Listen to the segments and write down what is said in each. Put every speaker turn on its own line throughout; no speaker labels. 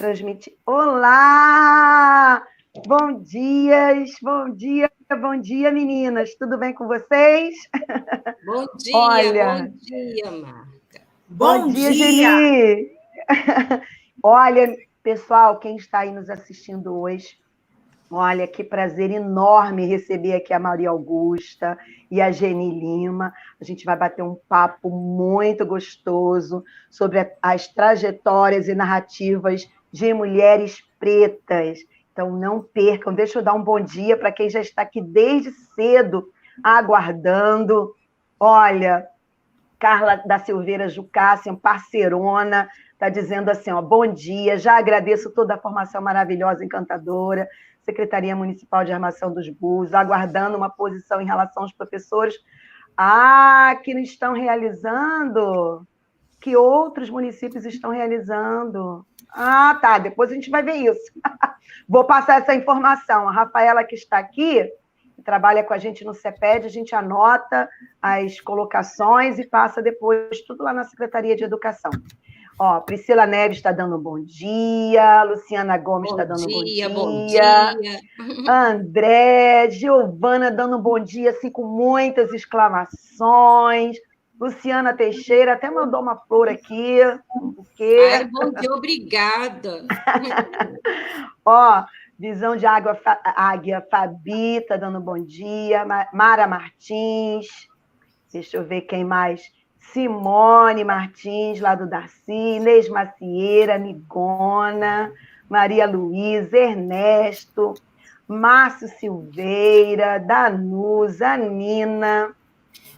Transmitir. Olá! Bom dia, meninas. Tudo bem com vocês?
Bom dia,
Olha,
bom dia, Marta.
Bom dia, Geni. Olha, pessoal, quem está aí nos assistindo hoje, olha, que prazer enorme receber aqui a Maria Augusta e a Geni Lima. A gente vai bater um papo muito gostoso sobre as trajetórias e narrativas de mulheres pretas. Então, não percam. Deixa eu dar um bom dia para quem já está aqui desde cedo, aguardando. Olha, Carla da Silveira Jucácia, parceirona, está dizendo assim, ó, bom dia, já agradeço toda a formação maravilhosa, encantadora, Secretaria Municipal de Armação dos Burros, aguardando uma posição em relação aos professores. Que não estão realizando, que outros municípios estão realizando. Tá, depois a gente vai ver isso. Vou passar essa informação. A Rafaela, que está aqui, que trabalha com a gente no CEPED, a gente anota as colocações e passa depois tudo lá na Secretaria de Educação. Ó, Priscila Neves está dando um bom dia, Luciana Gomes está dando um bom dia.
Bom dia.
André, Giovana dando um bom dia, assim, com muitas exclamações. Luciana Teixeira até mandou uma flor aqui.
Ai, bom dia, obrigada.
Ó, Visão de Águia, Fabi está dando bom dia. Mara Martins. Deixa eu ver quem mais. Simone Martins, lá do Darcy. Inês Macieira, Migona. Maria Luísa, Ernesto. Márcio Silveira, Danusa, Nina.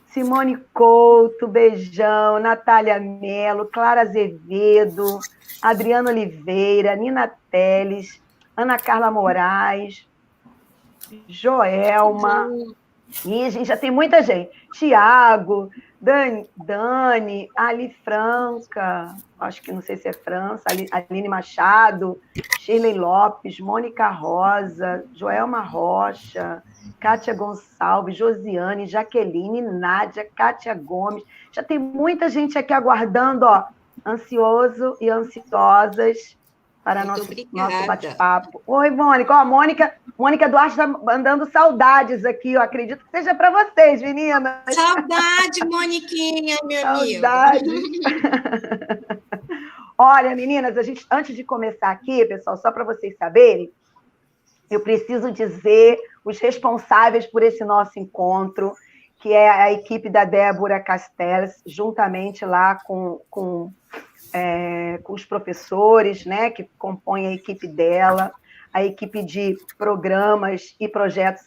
Simone Couto, beijão. Natália Mello, Clara Azevedo. Adriana Oliveira, Nina Teles. Ana Carla Moraes. Joelma. Ih, gente, já tem muita gente. Tiago, Dani, Ali Franca, acho que não sei se é França, Aline Machado, Shirley Lopes, Mônica Rosa, Joelma Rocha, Kátia Gonçalves, Josiane, Jaqueline, Nádia, Kátia Gomes. Já tem muita gente aqui aguardando, ó, ansioso e ansiosas para nosso bate-papo. Oi, Mônica. Ó, a Mônica Duarte está mandando saudades aqui. Eu acredito que seja para vocês, meninas.
Saudade, Moniquinha, minha amiga.
Saudades. Olha, meninas, antes de começar aqui, pessoal, só para vocês saberem, eu preciso dizer os responsáveis por esse nosso encontro, que é a equipe da Débora Castells, juntamente lá com os professores, né, que compõem a equipe dela, a equipe de programas e projetos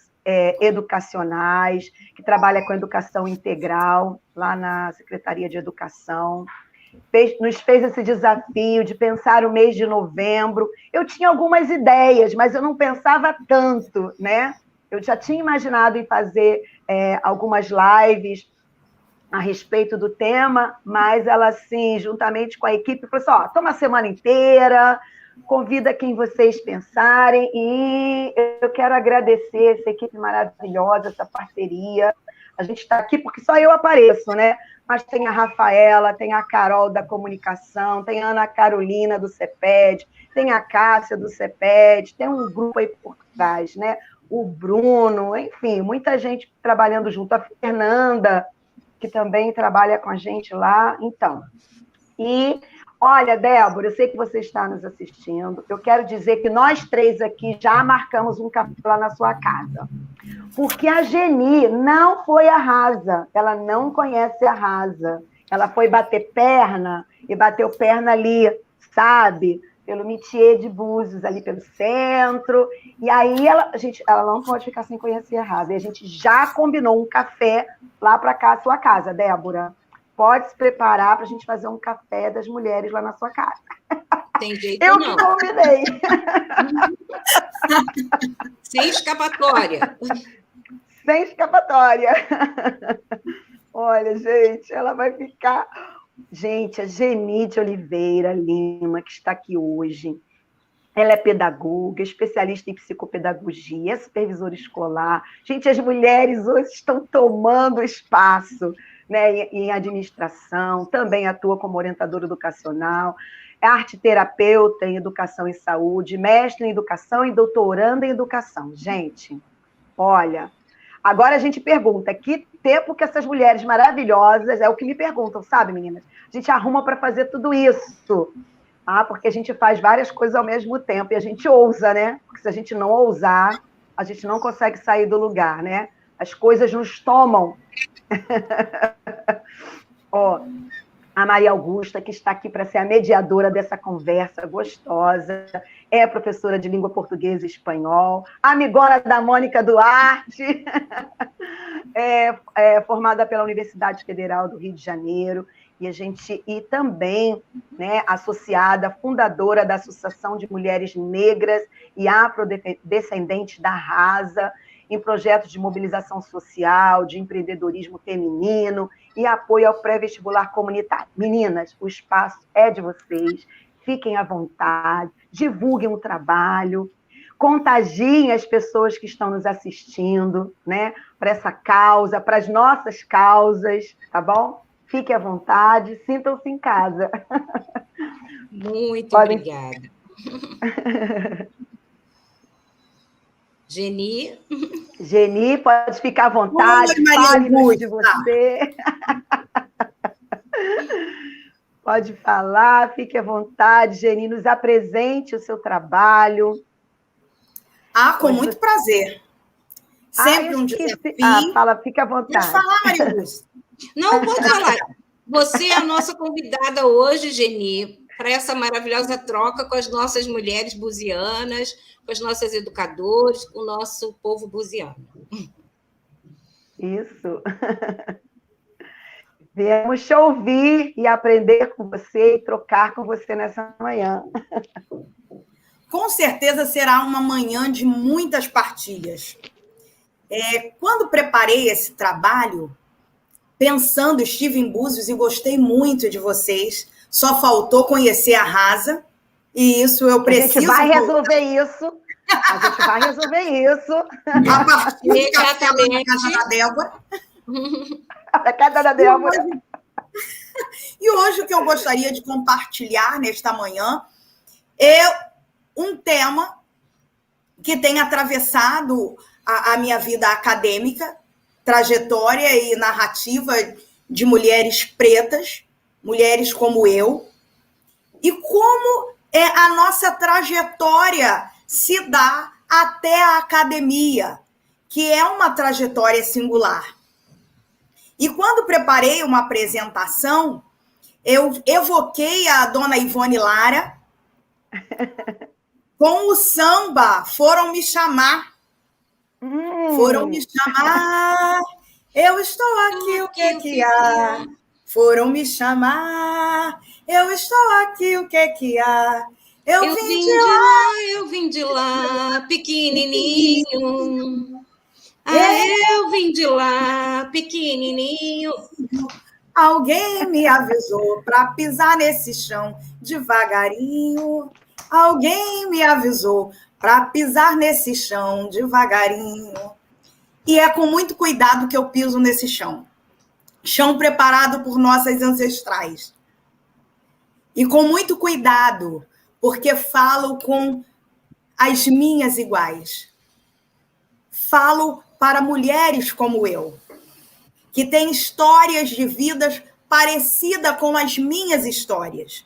educacionais, que trabalha com educação integral, lá na Secretaria de Educação. Nos fez esse desafio de pensar o mês de novembro. Eu tinha algumas ideias, mas eu não pensava tanto, né? Eu já tinha imaginado em fazer algumas lives a respeito do tema, mas ela, assim, juntamente com a equipe, falou assim, toma a semana inteira, convida quem vocês pensarem, e eu quero agradecer essa equipe maravilhosa, essa parceria. A gente está aqui porque só eu apareço, né? Mas tem a Rafaela, tem a Carol da Comunicação, tem a Ana Carolina do CEPED, tem a Cássia do CEPED, tem um grupo aí por trás, né? O Bruno, enfim, muita gente trabalhando junto, a Fernanda, que também trabalha com a gente lá. Então, e olha, Débora, eu sei que você está nos assistindo, eu quero dizer que nós três aqui já marcamos um café lá na sua casa, porque a Geni não foi a Rasa, ela não conhece a Rasa, ela foi bater perna, e bateu perna ali, sabe, pelo Métier de Búzios, ali pelo centro, e aí ela não pode ficar sem conhecer a Rasa, e a gente já combinou um café lá para cá, sua casa, Débora. Pode se preparar para a gente fazer um café das mulheres lá na sua casa.
Tem jeito
eu
não.
Eu que combinei.
Sem escapatória.
Sem escapatória. Olha, gente, ela vai ficar... Gente, a Geni de Oliveira Lima, que está aqui hoje, ela é pedagoga, especialista em psicopedagogia, é supervisora escolar. Gente, as mulheres hoje estão tomando espaço, né, em administração, também atua como orientadora educacional. é arte-terapeuta em educação e saúde, mestre em educação e doutoranda em educação. Gente, olha, agora a gente pergunta, que tempo que essas mulheres maravilhosas, é o que me perguntam, sabe, meninas? A gente arruma para fazer tudo isso. Porque a gente faz várias coisas ao mesmo tempo e a gente ousa, né? Porque se a gente não ousar, a gente não consegue sair do lugar, né? As coisas nos tomam. Ó, a Maria Augusta, que está aqui para ser a mediadora dessa conversa gostosa, é professora de língua portuguesa e espanhol, amigona da Mônica Duarte, é formada pela Universidade Federal do Rio de Janeiro, e também, né, associada, fundadora da Associação de Mulheres Negras e Afrodescendentes da Rasa, em projetos de mobilização social, de empreendedorismo feminino e apoio ao pré-vestibular comunitário. Meninas, o espaço é de vocês, fiquem à vontade, divulguem o trabalho, contagiem as pessoas que estão nos assistindo, né, para essa causa, para as nossas causas, tá bom? Fiquem à vontade, sintam-se em casa.
Muito obrigada. Geni, pode ficar à vontade, fale de você. Pode falar, fique à vontade, Geni, nos apresente o seu trabalho.
Com muito prazer. Sempre um desafio.
Fique à vontade.
Pode falar, Maria Augusta.
Não, pode falar. Você é a nossa convidada hoje, Geni, para essa maravilhosa troca com as nossas mulheres buzianas, com as nossas educadoras, com o nosso povo buziano.
Isso. Viemos te ouvir e aprender com você e trocar com você nessa manhã.
Com certeza será uma manhã de muitas partilhas. Quando preparei esse trabalho, pensando, estive em Búzios e gostei muito de vocês, só faltou conhecer a Rasa, e isso eu preciso...
A gente vai resolver isso.
A partir do café na casa da Débora.
Na casa da Débora.
E hoje o que eu gostaria de compartilhar nesta manhã é um tema que tem atravessado a minha vida acadêmica, trajetória e narrativa de mulheres pretas, mulheres como eu, e como a nossa trajetória se dá até a academia, que é uma trajetória singular. E quando preparei uma apresentação, eu evoquei a dona Ivone Lara com o samba Foram Me Chamar. Foram me chamar, eu estou aqui, o que há? Foram me chamar, eu estou aqui, o que há? Eu
vim de lá, pequenininho. Eu vim de lá, pequenininho.
Alguém me avisou para pisar nesse chão devagarinho. Alguém me avisou para pisar nesse chão devagarinho. E é com muito cuidado que eu piso nesse chão. Chão preparado por nossas ancestrais. E com muito cuidado, porque falo com as minhas iguais. Falo para mulheres como eu, que têm histórias de vidas parecidas com as minhas histórias.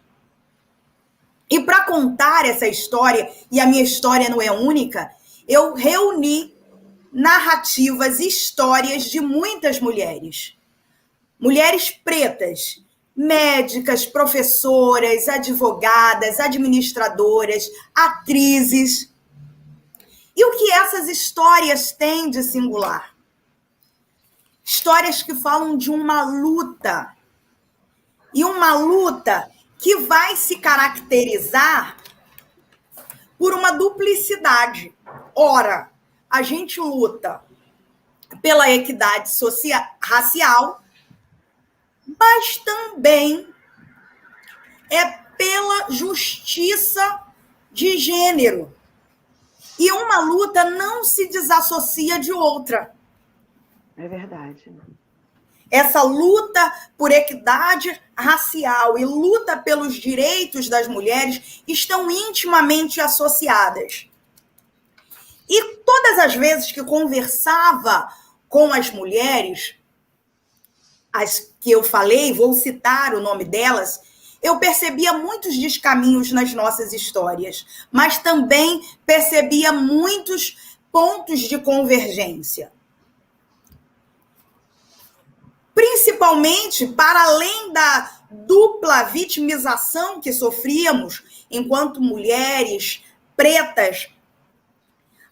E para contar essa história, e a minha história não é única, eu reuni narrativas, histórias de muitas mulheres. Mulheres pretas, médicas, professoras, advogadas, administradoras, atrizes. E o que essas histórias têm de singular? Histórias que falam de uma luta. E uma luta que vai se caracterizar por uma duplicidade. Ora, a gente luta pela equidade racial, mas também pela justiça de gênero. E uma luta não se desassocia de outra.
É verdade.
essa luta por equidade racial e luta pelos direitos das mulheres estão intimamente associadas. E todas as vezes que conversava com as mulheres, as que eu falei, vou citar o nome delas, eu percebia muitos descaminhos nas nossas histórias, mas também percebia muitos pontos de convergência. Principalmente para além da dupla vitimização que sofríamos enquanto mulheres pretas,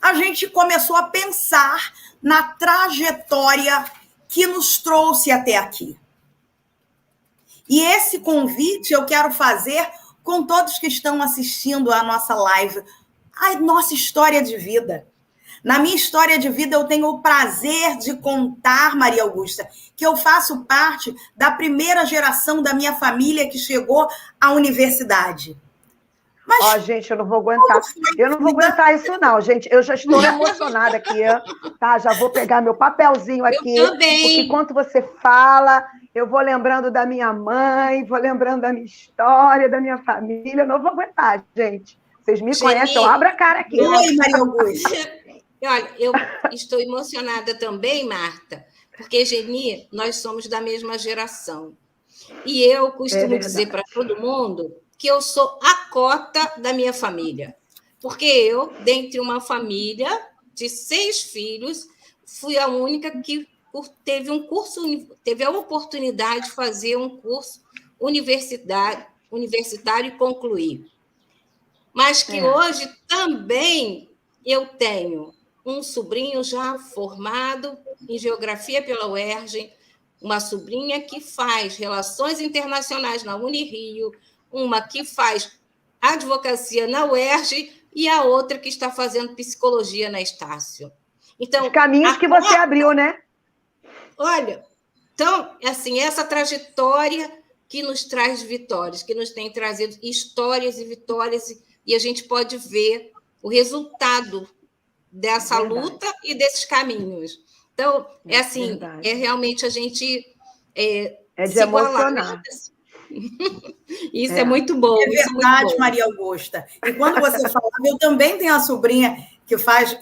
a gente começou a pensar na trajetória que nos trouxe até aqui. E esse convite eu quero fazer com todos que estão assistindo a nossa live, a nossa história de vida. Na minha história de vida, eu tenho o prazer de contar, Maria Augusta, que eu faço parte da primeira geração da minha família que chegou à universidade.
Mas, gente, eu não vou aguentar. Eu não vou aguentar isso, não, gente. Eu já estou emocionada aqui, tá? Já vou pegar meu papelzinho aqui.
Eu também.
Porque enquanto você fala, eu vou lembrando da minha mãe, vou lembrando da minha história, da minha família. Eu não vou aguentar, gente. Vocês me conhecem, eu abro a cara aqui.
Oi, Maria Augusta.
Olha, eu estou emocionada também, Marta, porque, Geni, nós somos da mesma geração. E eu costumo dizer para todo mundo que eu sou a cota da minha família. Porque eu, dentre uma família de 6 filhos, fui a única que teve a oportunidade de fazer um curso universitário e concluir. Mas que hoje também eu tenho um sobrinho já formado em Geografia pela UERJ, uma sobrinha que faz Relações Internacionais na Unirio, uma que faz Advocacia na UERJ e a outra que está fazendo Psicologia na Estácio. Então,
os caminhos que você abriu, né?
Olha, então, assim, essa trajetória que nos traz vitórias, que nos tem trazido histórias e vitórias, e a gente pode ver o resultado dessa luta e desses caminhos. Então, é assim, realmente a gente
de emocionar.
Isso é muito bom.
É verdade, Maria Augusta. E quando você falava, eu também tenho uma sobrinha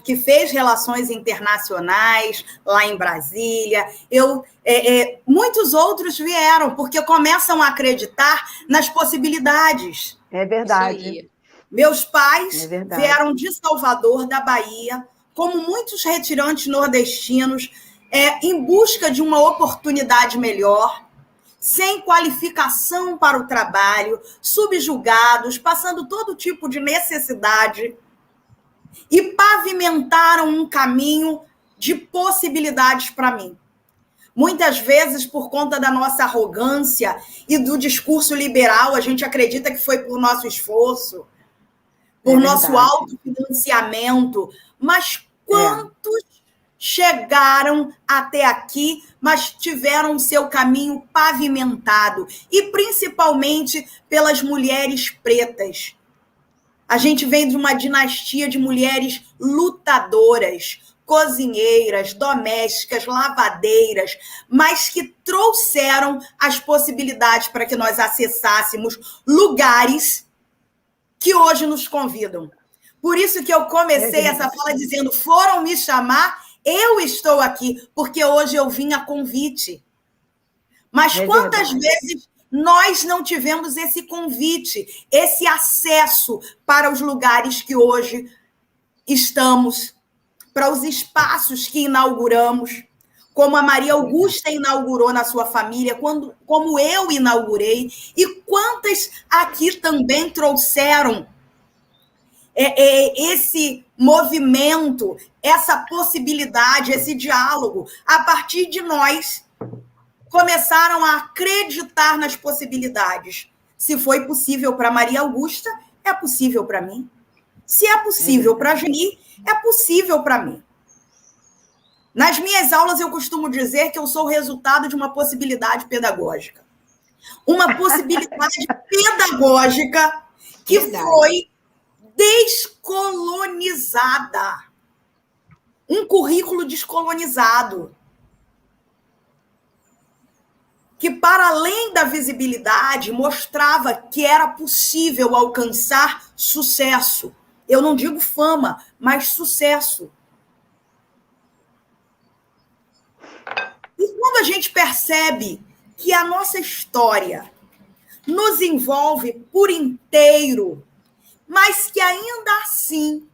que fez relações internacionais lá em Brasília. Muitos outros vieram, porque começam a acreditar nas possibilidades.
É verdade.
Meus pais vieram de Salvador, da Bahia, como muitos retirantes nordestinos, em busca de uma oportunidade melhor, sem qualificação para o trabalho, subjugados, passando todo tipo de necessidade, e pavimentaram um caminho de possibilidades para mim. Muitas vezes, por conta da nossa arrogância e do discurso liberal, a gente acredita que foi por nosso esforço, por nosso autofinanciamento, mas quantos chegaram até aqui, mas tiveram o seu caminho pavimentado, e principalmente pelas mulheres pretas. A gente vem de uma dinastia de mulheres lutadoras, cozinheiras, domésticas, lavadeiras, mas que trouxeram as possibilidades para que nós acessássemos lugares que hoje nos convidam. Por isso que eu comecei essa fala dizendo, foram me chamar, eu estou aqui, porque hoje eu vim a convite. Mas quantas vezes nós não tivemos esse convite, esse acesso para os lugares que hoje estamos, para os espaços que inauguramos, como a Maria Augusta inaugurou na sua família, como eu inaugurei, e quantas aqui também trouxeram esse movimento, essa possibilidade, esse diálogo, a partir de nós, começaram a acreditar nas possibilidades. Se foi possível para Maria Augusta, é possível para mim. Se é possível para a Geni, é possível para mim. Nas minhas aulas, eu costumo dizer que eu sou o resultado de uma possibilidade pedagógica. Uma possibilidade pedagógica que foi descolonizada. Um currículo descolonizado. que, para além da visibilidade, mostrava que era possível alcançar sucesso. Eu não digo fama, mas sucesso. E quando a gente percebe que a nossa história nos envolve por inteiro, mas que ainda assim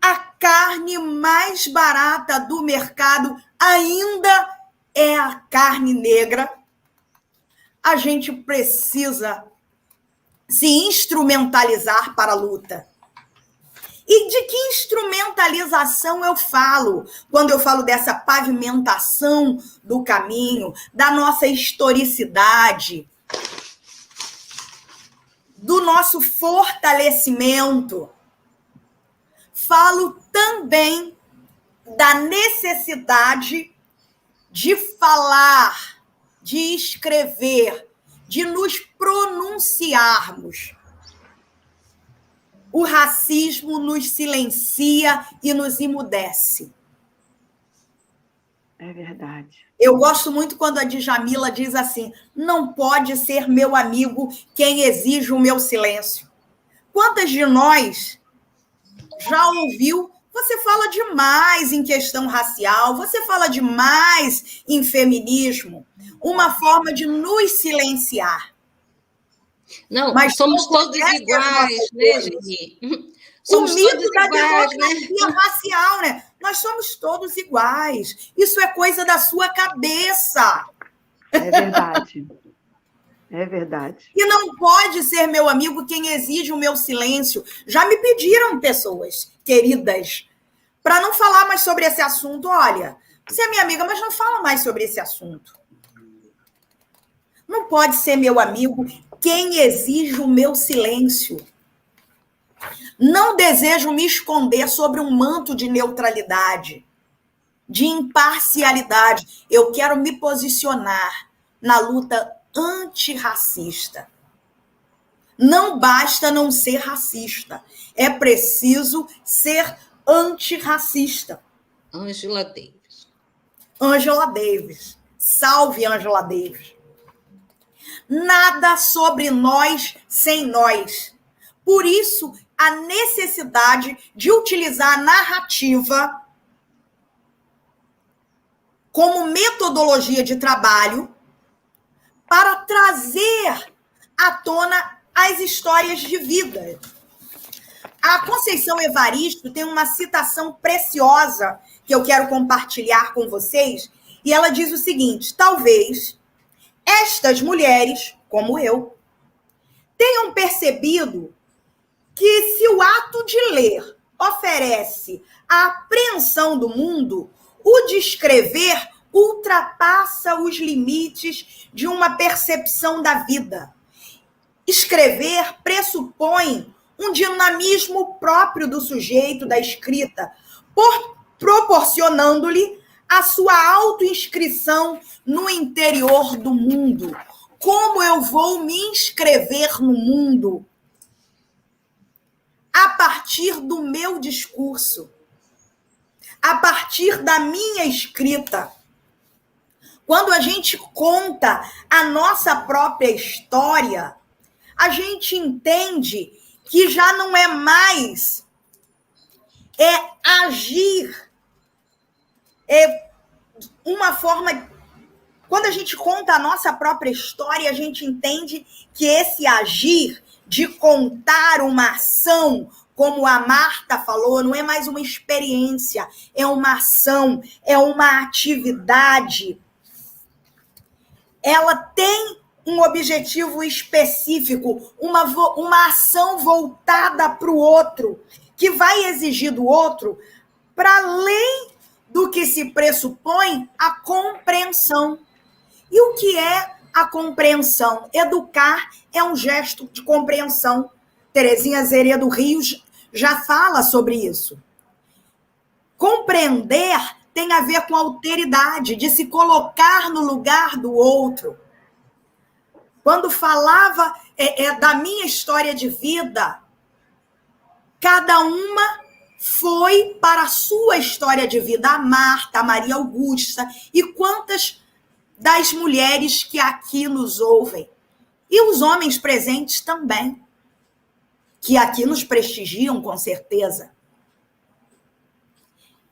a carne mais barata do mercado ainda é a carne negra, a gente precisa se instrumentalizar para a luta. E de que instrumentalização eu falo quando eu falo dessa pavimentação do caminho, da nossa historicidade, do nosso fortalecimento? Falo também da necessidade de falar, de escrever, de nos pronunciarmos. O racismo nos silencia e nos emudece.
É verdade.
Eu gosto muito quando a Djamila diz assim: não pode ser meu amigo quem exige o meu silêncio. Quantas de nós já ouviu? Você fala demais em questão racial, você fala demais em feminismo, uma forma de nos silenciar.
Não, mas somos todos iguais, né, Geni?
Somos todos da democracia racial, né? Nós somos todos iguais. Isso é coisa da sua cabeça.
É verdade. É verdade.
E não pode ser meu amigo quem exige o meu silêncio. Já me pediram pessoas queridas para não falar mais sobre esse assunto. Olha, você é minha amiga, mas não fala mais sobre esse assunto. Não pode ser meu amigo quem exige o meu silêncio. Não desejo me esconder sobre um manto de neutralidade, de imparcialidade. Eu quero me posicionar na luta antirracista. Não basta não ser racista. É preciso ser antirracista.
Angela Davis.
Angela Davis. Salve, Angela Davis. Nada sobre nós sem nós. Por isso, a necessidade de utilizar a narrativa como metodologia de trabalho para trazer à tona as histórias de vida. A Conceição Evaristo tem uma citação preciosa que eu quero compartilhar com vocês, e ela diz o seguinte: talvez estas mulheres, como eu, tenham percebido que se o ato de ler oferece a apreensão do mundo, o de escrever ultrapassa os limites de uma percepção da vida. Escrever pressupõe um dinamismo próprio do sujeito da escrita, proporcionando-lhe a sua autoinscrição no interior do mundo. Como eu vou me inscrever no mundo? A partir do meu discurso, a partir da minha escrita. Quando a gente conta a nossa própria história, a gente entende que já não é mais agir, uma forma. Quando a gente conta a nossa própria história, a gente entende que esse agir de contar uma ação, como a Marta falou, não é mais uma experiência, é uma ação, é uma atividade. Ela tem um objetivo específico, uma ação voltada para o outro, que vai exigir do outro, para além do que se pressupõe, a compreensão. E o que é a compreensão? Educar é um gesto de compreensão. Terezinha Zeredo Rios já fala sobre isso. Compreender tem a ver com alteridade, de se colocar no lugar do outro. Quando falava da minha história de vida, cada uma foi para a sua história de vida. A Marta, a Maria Augusta e quantas das mulheres que aqui nos ouvem, e os homens presentes também, que aqui nos prestigiam, com certeza.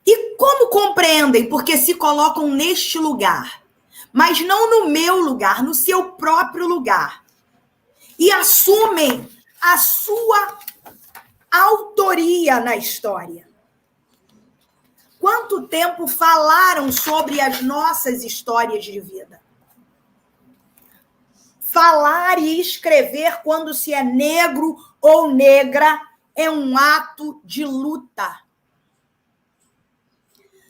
E como compreendem? Porque se colocam neste lugar, mas não no meu lugar, no seu próprio lugar, e assumem a sua autoria na história. Quanto tempo falaram sobre as nossas histórias de vida? Falar e escrever quando se é negro ou negra é um ato de luta.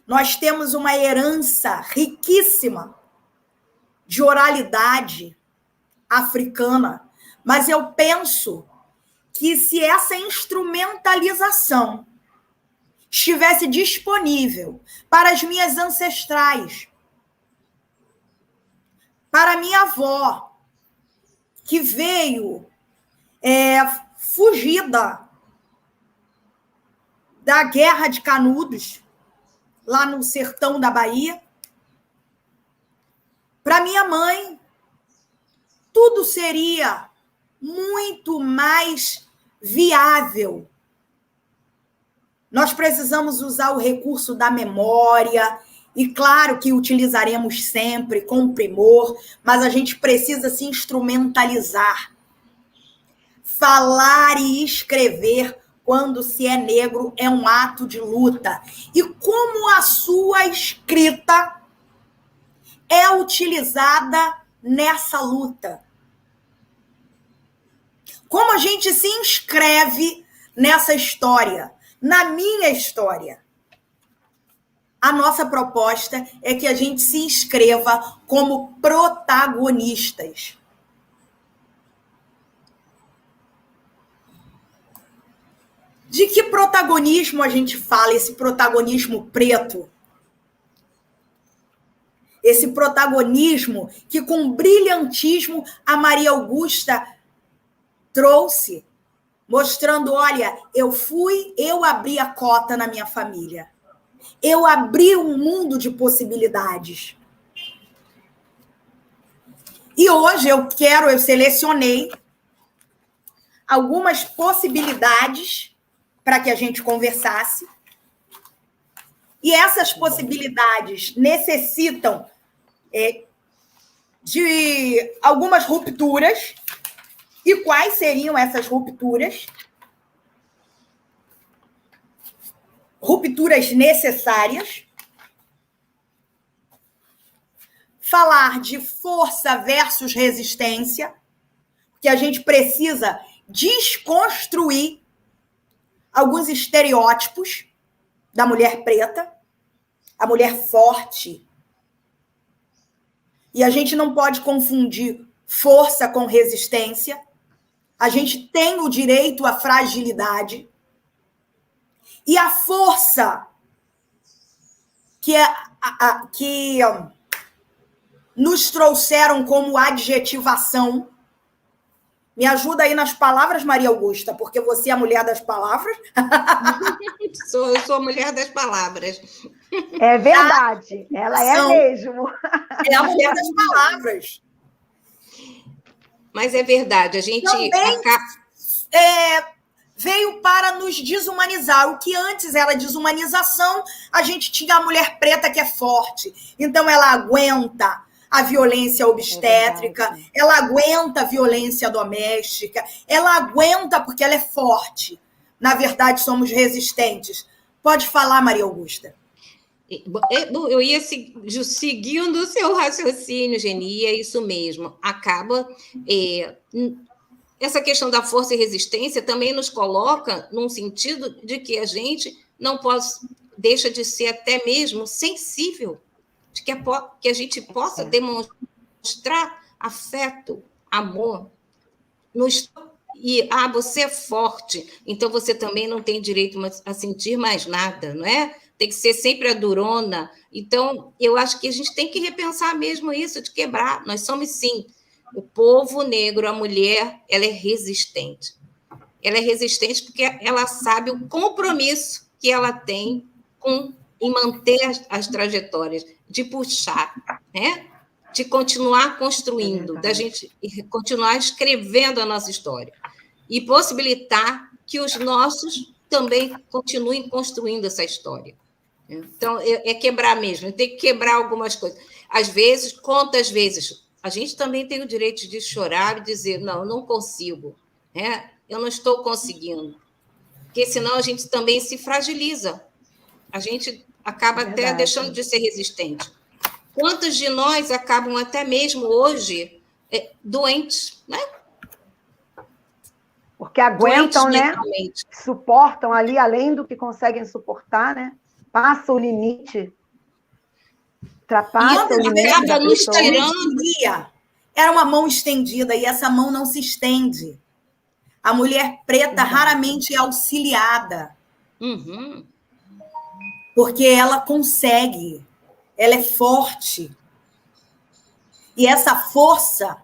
Nós temos uma herança riquíssima de oralidade africana, mas eu penso que se essa instrumentalização estivesse disponível para as minhas ancestrais, para minha avó, que veio fugida da Guerra de Canudos, lá no sertão da Bahia, para minha mãe, tudo seria muito mais viável. Nós precisamos usar o recurso da memória, e claro que utilizaremos sempre com primor, mas a gente precisa se instrumentalizar. Falar e escrever quando se é negro é um ato de luta. E como a sua escrita é utilizada nessa luta? Como a gente se inscreve nessa história, na minha história? A nossa proposta é que a gente se inscreva como protagonistas. De que protagonismo a gente fala, esse protagonismo preto? Esse protagonismo que, com brilhantismo, a Maria Augusta trouxe, mostrando, olha, eu abri a cota na minha família. Eu abri um mundo de possibilidades. E hoje eu selecionei algumas possibilidades para que a gente conversasse. E essas possibilidades necessitam de algumas rupturas. E quais seriam essas rupturas? Rupturas necessárias. Falar de força versus resistência, que a gente precisa desconstruir alguns estereótipos da mulher preta, a mulher forte. E a gente não pode confundir força com resistência. A gente tem o direito à fragilidade. E a força que nos trouxeram como adjetivação. Me ajuda aí nas palavras, Maria Augusta, porque você é a mulher das palavras.
Eu sou a mulher das palavras.
É verdade, ela é mesmo.
É a mulher das palavras.
Mas é verdade, a gente...
Também veio para nos desumanizar. O que antes era desumanização, a gente tinha a mulher preta que é forte. Então, ela aguenta a violência obstétrica, ela aguenta a violência doméstica, ela aguenta porque ela é forte. Na verdade, somos resistentes. Pode falar, Maria Augusta.
Eu ia seguindo o seu raciocínio, Geni, é isso mesmo. Acaba... Essa questão da força e resistência também nos coloca num sentido de que a gente não deixa de ser até mesmo sensível, de que a gente possa demonstrar afeto, amor. Você é forte, então você também não tem direito a sentir mais nada, não é? Tem que ser sempre a durona. Então, eu acho que a gente tem que repensar mesmo isso, de quebrar. Nós somos, sim, o povo negro, a mulher, ela é resistente. Ela é resistente porque ela sabe o compromisso que ela tem em manter as trajetórias, de puxar, né? de continuar construindo, da gente continuar escrevendo a nossa história e possibilitar que os nossos também continuem construindo essa história. Então, é quebrar mesmo, tem que quebrar algumas coisas. Às vezes, quantas vezes, a gente também tem o direito de chorar e dizer, não, eu não consigo, né? Eu não estou conseguindo. Porque senão a gente também se fragiliza. A gente acaba até deixando de ser resistente. Quantos de nós acabam até mesmo hoje doentes, né?
Porque aguentam, né? Suportam ali, além do que conseguem suportar, né? Passa o limite. Ultrapassa o limite.
Acaba nos tirando.
Era uma mão estendida e essa mão não se estende. A mulher preta raramente é auxiliada.
Uhum.
Porque ela consegue. Ela é forte. E essa força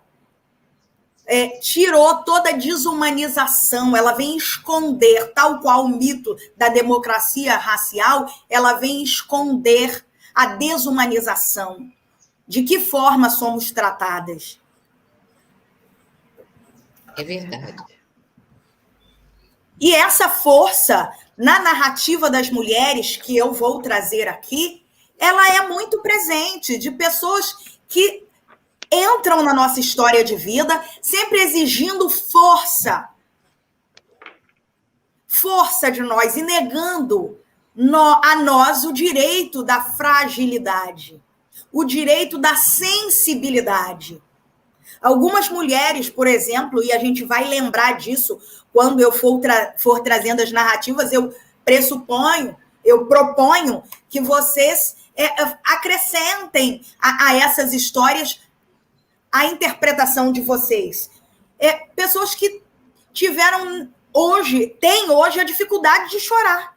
tirou toda a desumanização. Ela vem esconder, tal qual o mito da democracia racial, ela vem esconder a desumanização. De que forma somos tratadas?
É verdade.
E essa força, na narrativa das mulheres, que eu vou trazer aqui, ela é muito presente, de pessoas que entram na nossa história de vida, sempre exigindo força. Força de nós, e negando a nós o direito da fragilidade, o direito da sensibilidade. Algumas mulheres, por exemplo, e a gente vai lembrar disso quando eu for trazendo as narrativas, eu proponho que vocês acrescentem a essas histórias a interpretação de vocês. Pessoas que têm hoje a dificuldade de chorar.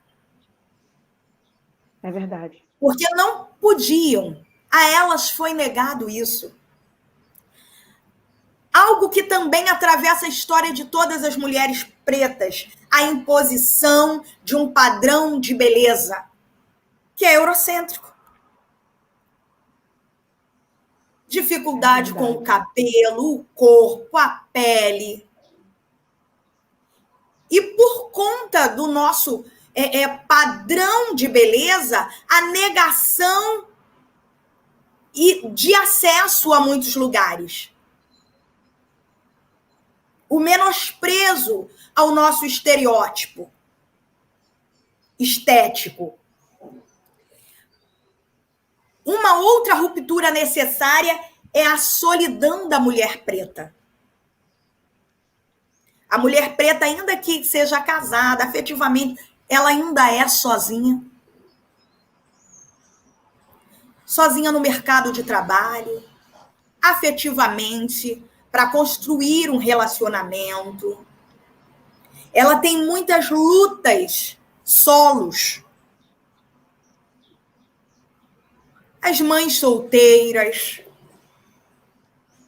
É verdade.
Porque não podiam. A elas foi negado isso. Algo que também atravessa a história de todas as mulheres pretas, a imposição de um padrão de beleza, que é eurocêntrico. Dificuldade com o cabelo, o corpo, a pele. E por conta do nosso padrão de beleza, a negação de acesso a muitos lugares. O menosprezo ao nosso estereótipo estético. Uma outra ruptura necessária é a solidão da mulher preta. A mulher preta, ainda que seja casada, afetivamente, ela ainda é sozinha. Sozinha no mercado de trabalho, afetivamente, para construir um relacionamento. Ela tem muitas lutas solos. As mães solteiras,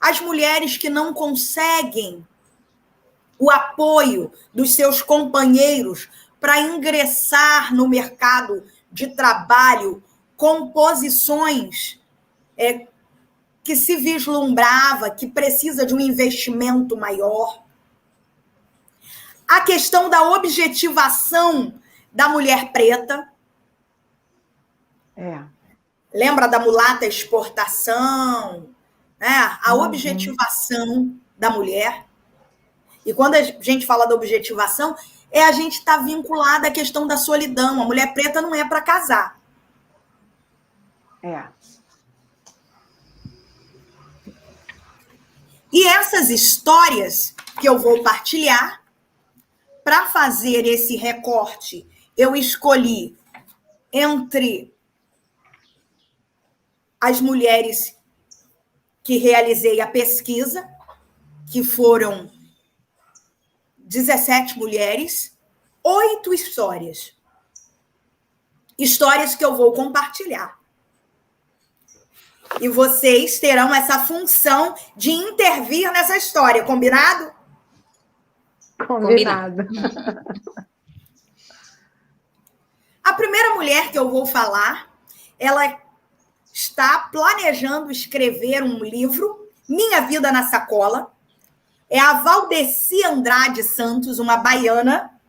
as mulheres que não conseguem o apoio dos seus companheiros para ingressar no mercado de trabalho com posições que se vislumbrava, que precisa de um investimento maior. A questão da objetivação da mulher preta. Lembra da mulata exportação? Né? A objetivação da mulher. E quando a gente fala da objetivação, a gente está vinculada à questão da solidão. A mulher preta não é para casar. E essas histórias que eu vou partilhar, para fazer esse recorte, eu escolhi entre as mulheres que realizei a pesquisa, que foram 17 mulheres, 8 histórias. Histórias que eu vou compartilhar. E vocês terão essa função de intervir nessa história, combinado?
Combinado.
A primeira mulher que eu vou falar, ela está planejando escrever um livro, Minha Vida na Sacola. É a Valdeci Andrade Santos, uma baiana,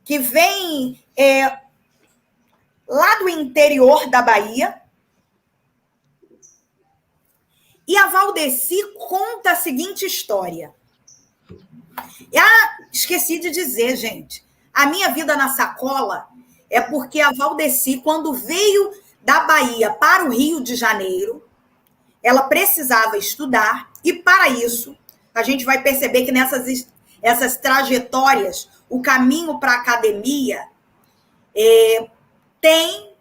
que vem lá do interior da Bahia. E a Valdeci conta a seguinte história. Esqueci de dizer, gente. A Minha Vida na Sacola é porque a Valdeci, quando veio da Bahia para o Rio de Janeiro, ela precisava estudar, e para isso, a gente vai perceber que essas trajetórias, o caminho para a academia tem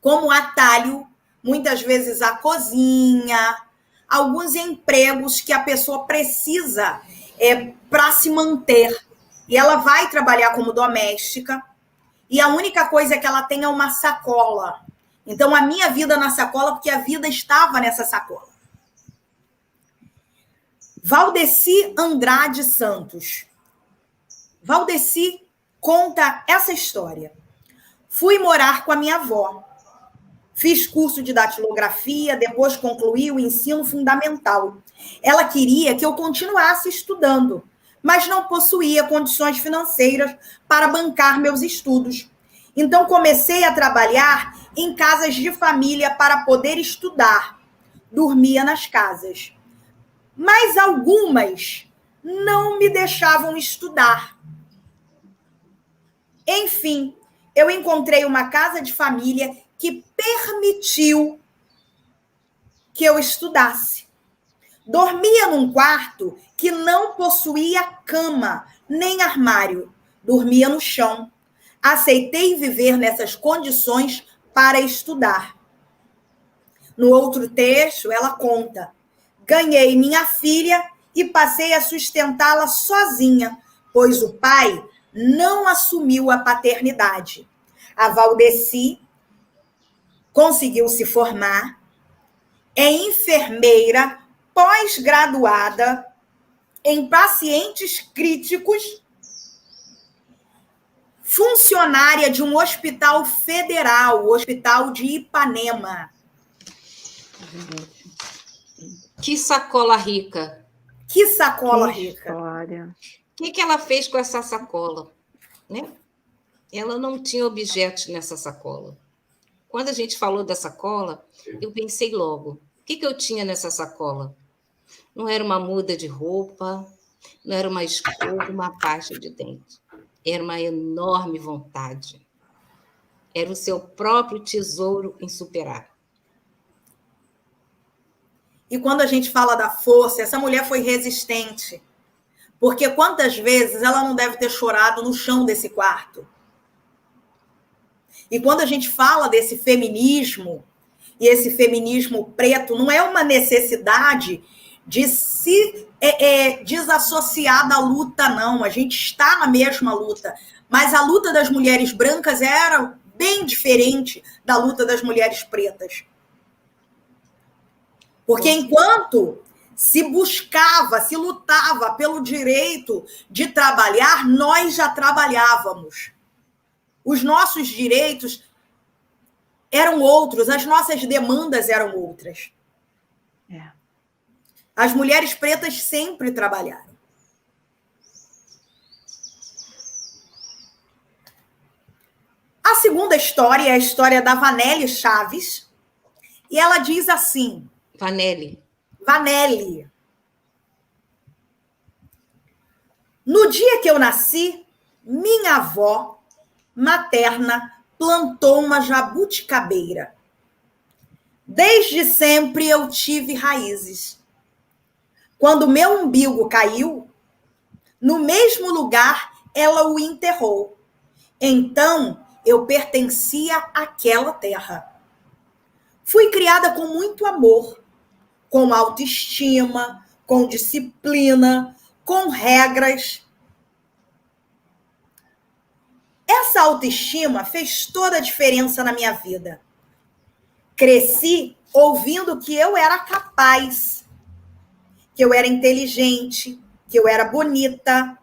como atalho, muitas vezes, a cozinha, alguns empregos que a pessoa precisa para se manter. E ela vai trabalhar como doméstica, e a única coisa que ela tem é uma sacola. Então, a minha vida na sacola, porque a vida estava nessa sacola. Valdeci Andrade Santos. Valdeci conta essa história. Fui morar com a minha avó. Fiz curso de datilografia, depois concluí o ensino fundamental. Ela queria que eu continuasse estudando, mas não possuía condições financeiras para bancar meus estudos. Então, comecei a trabalhar em casas de família para poder estudar. Dormia nas casas. Mas algumas não me deixavam estudar. Enfim, eu encontrei uma casa de família que permitiu que eu estudasse. Dormia num quarto que não possuía cama nem armário. Dormia no chão. Aceitei viver nessas condições para estudar. No outro trecho, ela conta: ganhei minha filha e passei a sustentá-la sozinha, pois o pai não assumiu a paternidade. A Valdeci conseguiu se formar, é enfermeira pós-graduada em pacientes críticos, funcionária de um hospital federal, o Hospital de Ipanema.
Que sacola rica.
Que sacola rica.
História.
O que ela fez com essa sacola? Né? Ela não tinha objetos nessa sacola. Quando a gente falou da sacola, eu pensei logo, o que eu tinha nessa sacola? Não era uma muda de roupa, não era uma escova, uma pasta de dente. Era uma enorme vontade. Era o seu próprio tesouro insuperável.
E quando a gente fala da força, essa mulher foi resistente. Porque quantas vezes ela não deve ter chorado no chão desse quarto? E quando a gente fala desse feminismo, e esse feminismo preto, não é uma necessidade de se desassociar da luta, não. A gente está na mesma luta. Mas a luta das mulheres brancas era bem diferente da luta das mulheres pretas. Porque enquanto se buscava, se lutava pelo direito de trabalhar, nós já trabalhávamos. Os nossos direitos eram outros, as nossas demandas eram outras. As mulheres pretas sempre trabalharam. A segunda história é a história da Vanelli Chaves, e ela diz assim...
Vanelli.
No dia que eu nasci, minha avó materna plantou uma jabuticabeira. Desde sempre eu tive raízes. Quando meu umbigo caiu, no mesmo lugar ela o enterrou. Então eu pertencia àquela terra. Fui criada com muito amor, com autoestima, com disciplina, com regras. Essa autoestima fez toda a diferença na minha vida. Cresci ouvindo que eu era capaz, que eu era inteligente, que eu era bonita,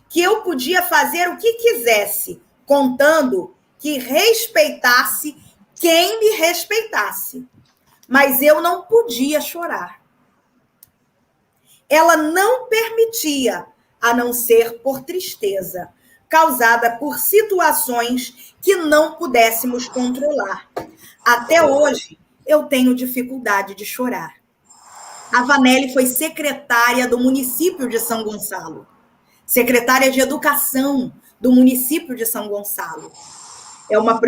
que eu podia fazer o que quisesse, contando que respeitasse quem me respeitasse, mas eu não podia chorar. Ela não permitia, a não ser por tristeza, causada por situações que não pudéssemos controlar. Até hoje, eu tenho dificuldade de chorar. A Vanelli foi secretária do município de São Gonçalo, secretária de Educação do município de São Gonçalo. É uma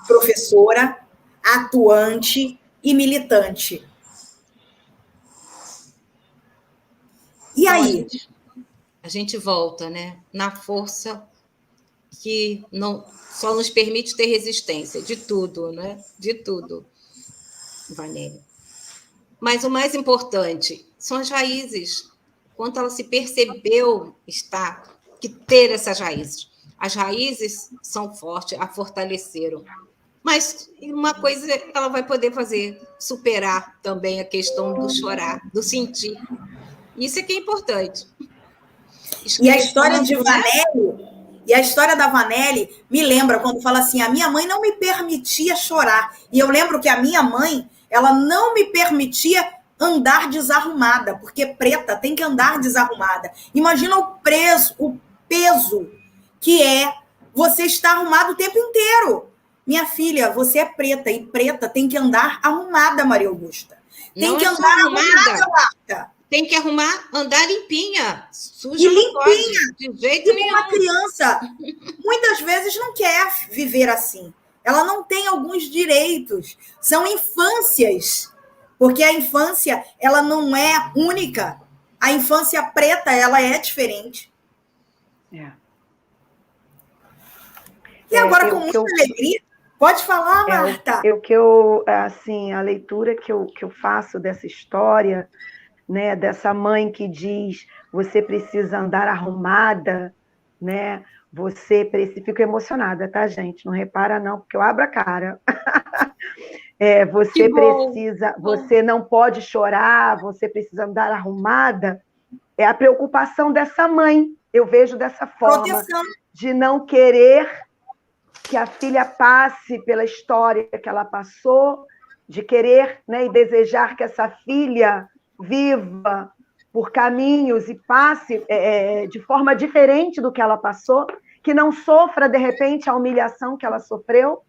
professora, atuante e militante. E aí?
A gente volta, né? Na força que não só nos permite ter resistência de tudo, né? De tudo, Vanelli. Mas o mais importante são as raízes. Quanto ela se percebeu que ter essas raízes. As raízes são fortes, a fortaleceram. Mas uma coisa ela vai poder fazer, superar também a questão do chorar, do sentir. Isso é que é importante.
E a história de Vanelli, e a história da Vanelli me lembra quando fala assim, a minha mãe não me permitia chorar. E eu lembro que a minha mãe, ela não me permitia andar desarrumada, porque preta tem que andar desarrumada. Imagina o peso que é você estar arrumado o tempo inteiro. Minha filha, você é preta, e preta tem que andar arrumada, Maria Augusta. Tem que andar arrumada, Marta.
Tem que andar limpinha. Suja
e limpinha.
Não pode, de jeito nenhum.
Uma criança, muitas vezes, não quer viver assim. Ela não tem alguns direitos. São infâncias. Porque a infância, ela não é única. A infância preta, ela é diferente. E agora, com muita alegria, pode falar, Marta.
A leitura que eu faço dessa história, né, dessa mãe que diz, você precisa andar arrumada, né? Fico emocionada, tá, gente? Não repara, não, porque eu abro a cara. Você não pode chorar, você precisa andar arrumada. É a preocupação dessa mãe, eu vejo dessa forma, proteção. De não querer que a filha passe pela história que ela passou, de querer, né, e desejar que essa filha viva por caminhos e passe de forma diferente do que ela passou, que não sofra, de repente, a humilhação que ela sofreu,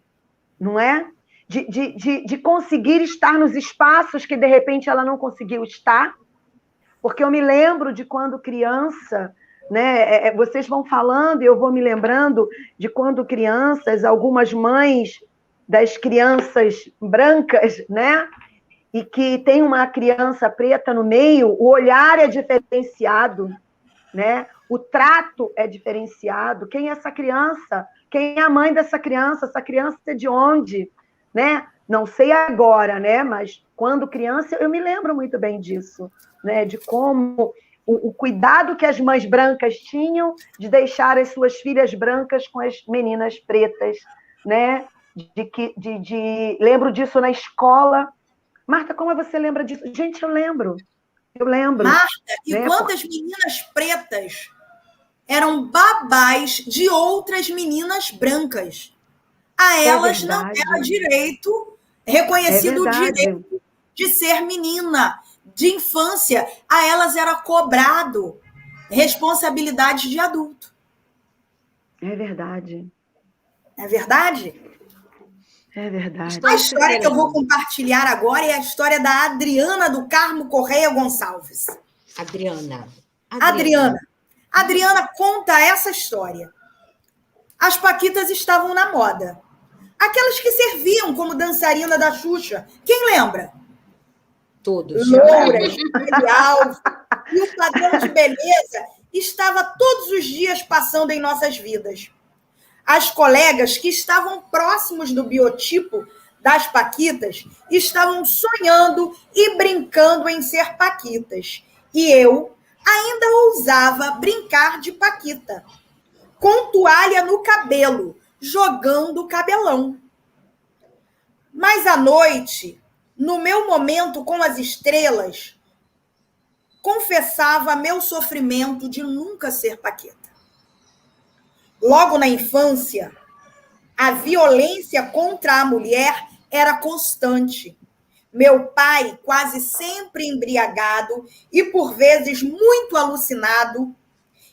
não é? De conseguir estar nos espaços que, de repente, ela não conseguiu estar, porque eu me lembro de quando criança, né, vocês vão falando e eu vou me lembrando de quando crianças, algumas mães das crianças brancas, né, e que tem uma criança preta no meio, o olhar é diferenciado, né? O trato é diferenciado. Quem é essa criança? Quem é a mãe dessa criança? Essa criança é de onde? Né? Não sei agora, né? Mas quando criança, eu me lembro muito bem disso, né? De como o cuidado que as mães brancas tinham de deixar as suas filhas brancas com as meninas pretas, né? Lembro disso na escola. Marta, como você lembra disso? Gente, eu lembro.
Marta, e quantas meninas pretas eram babás de outras meninas brancas? A elas não era direito, reconhecido o direito de ser menina, de infância. A elas era cobrado responsabilidade de adulto.
É verdade.
É verdade?
É verdade.
A história que eu vou compartilhar agora é a história da Adriana do Carmo Correia Gonçalves. Adriana conta essa história. As paquitas estavam na moda. Aquelas que serviam como dançarina da Xuxa. Quem lembra?
Todos.
Louras, alvo. E o padrão de beleza estava todos os dias passando em nossas vidas. As colegas que estavam próximos do biotipo das paquitas estavam sonhando e brincando em ser paquitas. E eu ainda ousava brincar de paquita, com toalha no cabelo, jogando cabelão. Mas à noite, no meu momento com as estrelas, confessava meu sofrimento de nunca ser paquita. Logo na infância, a violência contra a mulher era constante. Meu pai, quase sempre embriagado e por vezes muito alucinado,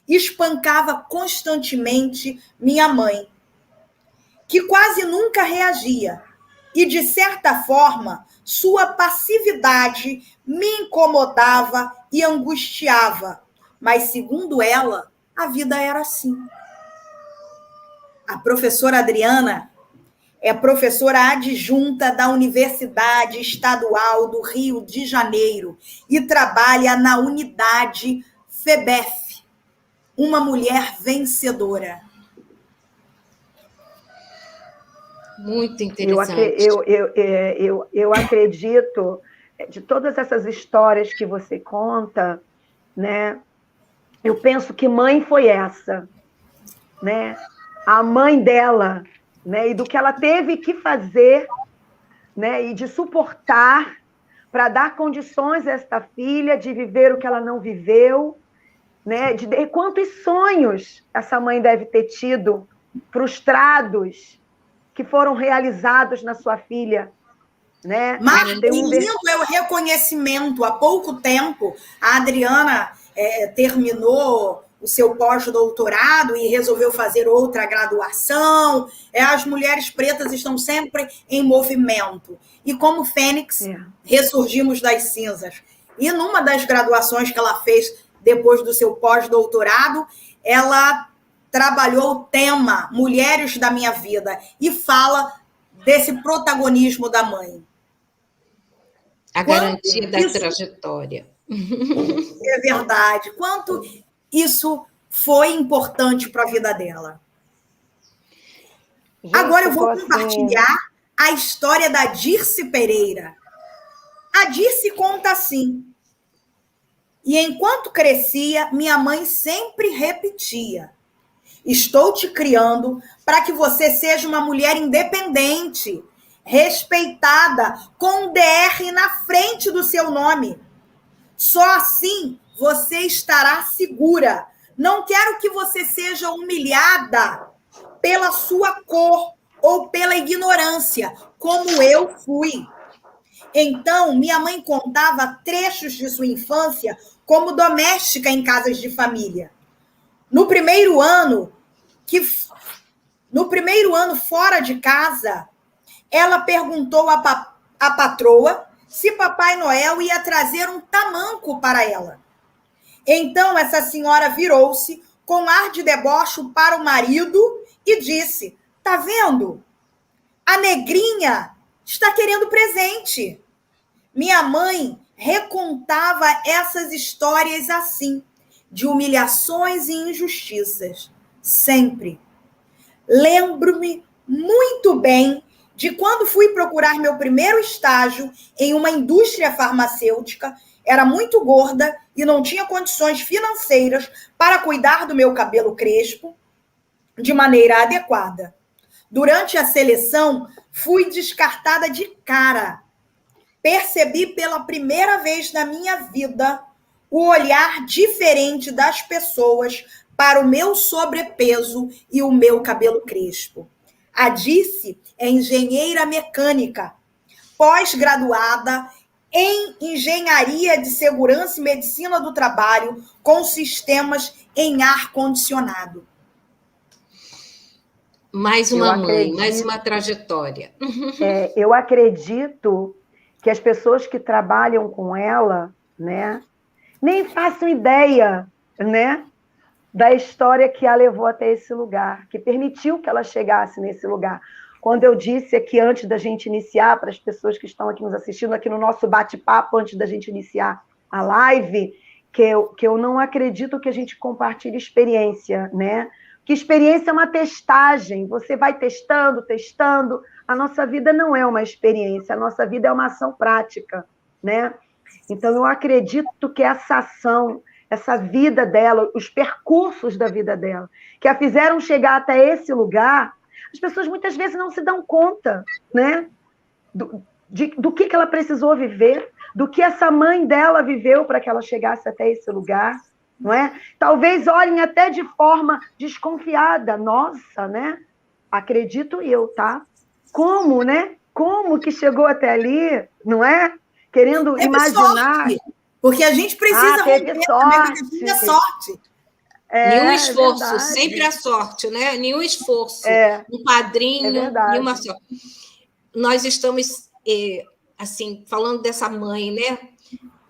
espancava constantemente minha mãe, que quase nunca reagia. E, de certa forma, sua passividade me incomodava e angustiava. Mas, segundo ela, a vida era assim. A professora Adriana é professora adjunta da Universidade Estadual do Rio de Janeiro e trabalha na unidade FEBEF, uma mulher vencedora.
Muito interessante.
Eu acredito, de todas essas histórias que você conta, né? Eu penso que mãe foi essa, né? A mãe dela, né? E do que ela teve que fazer, né? E de suportar para dar condições a esta filha de viver o que ela não viveu, né? Quantos sonhos essa mãe deve ter tido, frustrados, que foram realizados na sua filha, né?
Mas lindo é o reconhecimento. Há pouco tempo, a Adriana terminou o seu pós-doutorado e resolveu fazer outra graduação. As mulheres pretas estão sempre em movimento. E como Fênix, ressurgimos das cinzas. E numa das graduações que ela fez depois do seu pós-doutorado, ela trabalhou o tema Mulheres da Minha Vida e fala desse protagonismo da mãe.
A garantia da trajetória.
É verdade. Quanto isso foi importante para a vida dela. Gente, agora eu vou compartilhar a história da Dirce Pereira. A Dirce conta assim: e enquanto crescia, minha mãe sempre repetia: estou te criando para que você seja uma mulher independente, respeitada, com um DR na frente do seu nome. Só assim você estará segura. Não quero que você seja humilhada pela sua cor ou pela ignorância, como eu fui. Então, minha mãe contava trechos de sua infância como doméstica em casas de família. No primeiro ano fora de casa, ela perguntou à patroa se Papai Noel ia trazer um tamanco para ela. Então, essa senhora virou-se com ar de deboche para o marido e disse: tá vendo? A negrinha está querendo presente. Minha mãe recontava essas histórias assim, de humilhações e injustiças, sempre. Lembro-me muito bem de quando fui procurar meu primeiro estágio em uma indústria farmacêutica. Era muito gorda e não tinha condições financeiras para cuidar do meu cabelo crespo de maneira adequada. Durante a seleção, fui descartada de cara. Percebi pela primeira vez na minha vida o olhar diferente das pessoas para o meu sobrepeso e o meu cabelo crespo. A Dirce é engenheira mecânica, pós-graduada em Engenharia de Segurança e Medicina do Trabalho, com sistemas em ar-condicionado.
Mais uma mãe, mais uma trajetória.
Eu acredito que as pessoas que trabalham com ela, né, nem façam ideia, né, da história que a levou até esse lugar, que permitiu que ela chegasse nesse lugar. Quando eu disse aqui, antes da gente iniciar, para as pessoas que estão aqui nos assistindo, aqui no nosso bate-papo, antes da gente iniciar a live, que eu não acredito que a gente compartilhe experiência, né? Que experiência é uma testagem, você vai testando, a nossa vida não é uma experiência, a nossa vida é uma ação prática, né? Então, eu acredito que essa ação, essa vida dela, os percursos da vida dela, que a fizeram chegar até esse lugar, as pessoas muitas vezes não se dão conta, né? Do que ela precisou viver, do que essa mãe dela viveu para que ela chegasse até esse lugar, não é? Talvez olhem até de forma desconfiada, nossa, né? Acredito eu, tá? Como, né? como que chegou até ali, não é? Querendo
Teve
imaginar.
Sorte, porque a gente precisa
teve
romper
sorte.
também, porque sorte.
Nenhum esforço,
verdade.
sempre a sorte, né? Nenhum esforço, um
É
padrinho, nenhuma
verdade.
sorte. Nós estamos, assim, falando dessa mãe, né?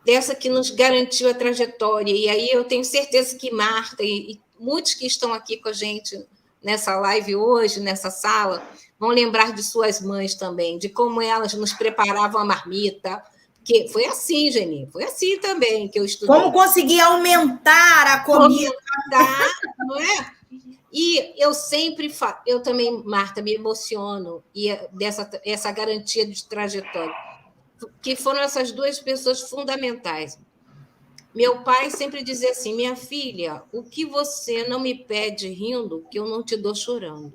Dessa que nos garantiu a trajetória. E aí eu tenho certeza que Marta e muitos que estão aqui com a gente nessa live hoje, nessa sala, vão lembrar de suas mães também, de como elas nos preparavam a marmita. Porque foi assim, Geni, foi assim também que eu estudei.
Como conseguir aumentar a comida.
Aumentar, não é? E eu sempre eu também, Marta, me emociono e essa garantia de trajetória, que foram essas duas pessoas fundamentais. Meu pai sempre dizia assim: minha filha, o que você não me pede rindo, que eu não te dou chorando.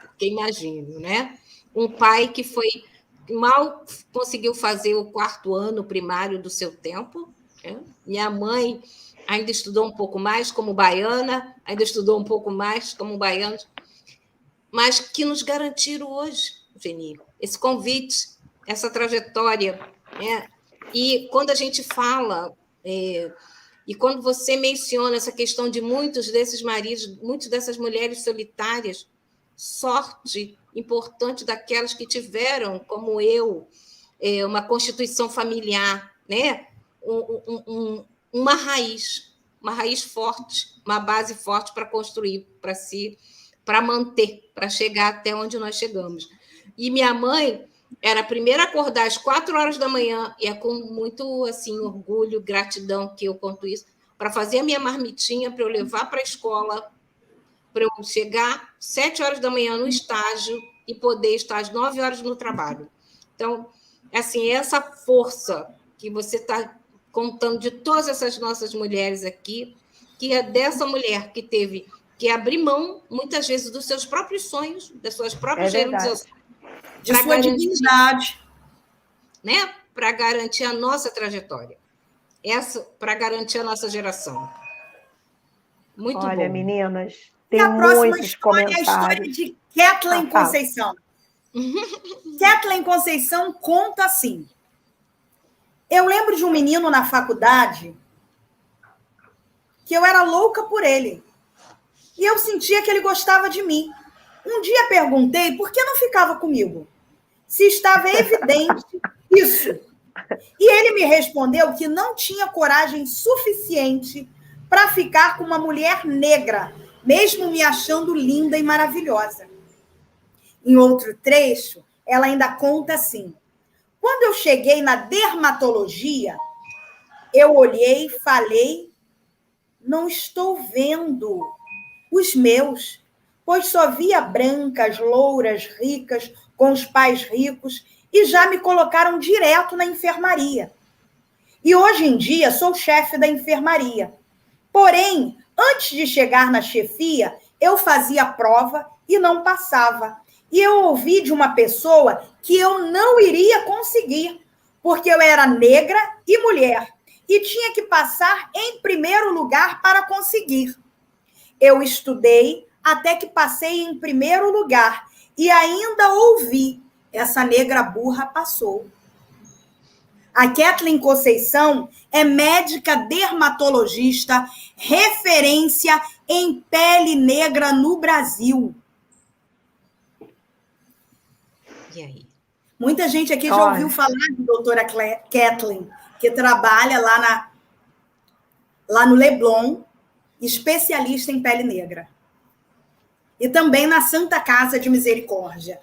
Porque imagino, né? Um pai que mal conseguiu fazer o 4º ano primário do seu tempo, né? Minha mãe ainda estudou um pouco mais como baiana, ainda estudou um pouco mais como baiano, mas que nos garantiram hoje, Geni, esse convite, essa trajetória, né? E quando a gente fala, e quando você menciona essa questão de muitos desses maridos, muitas dessas mulheres solitárias, sorte importante daquelas que tiveram, como eu, uma constituição familiar, né? Uma raiz forte, uma base forte para construir, para si, para manter, para chegar até onde nós chegamos. E minha mãe era a primeira a acordar às 4 horas da manhã, e é com muito assim orgulho, gratidão que eu conto isso, para fazer a minha marmitinha, para eu levar para a escola, para eu chegar às 7 horas da manhã no estágio e poder estar às 9 horas no trabalho. Então, assim, essa força que você está contando de todas essas nossas mulheres aqui, que é dessa mulher que teve que abrir mão, muitas vezes, dos seus próprios sonhos, das suas próprias realizações,
de sua dignidade,
né? Para garantir a nossa trajetória, para garantir a nossa geração. Muito
Olha,
bom.
Meninas, tem
e a próxima
muitos
história
comentários.
é a história de Kathleen Conceição. Kathleen Conceição conta assim: eu lembro de um menino na faculdade que eu era louca por ele. E eu sentia que ele gostava de mim. Um dia perguntei por que não ficava comigo, se estava evidente isso. E ele me respondeu que não tinha coragem suficiente para ficar com uma mulher negra, mesmo me achando linda e maravilhosa. Em outro trecho, ela ainda conta assim: quando eu cheguei na dermatologia, eu olhei e falei, não estou vendo os meus, pois só via brancas, louras, ricas, com os pais ricos, e já me colocaram direto na enfermaria. E hoje em dia sou chefe da enfermaria. Porém, antes de chegar na chefia, eu fazia prova e não passava. E eu ouvi de uma pessoa que eu não iria conseguir, porque eu era negra e mulher, e tinha que passar em primeiro lugar para conseguir. Eu estudei até que passei em primeiro lugar e ainda ouvi, essa negra burra passou. A Kathleen Conceição é médica dermatologista, referência em pele negra no Brasil.
E aí?
Muita gente aqui já ouviu falar de doutora Kathleen, que trabalha lá no Leblon, especialista em pele negra. E também na Santa Casa de Misericórdia,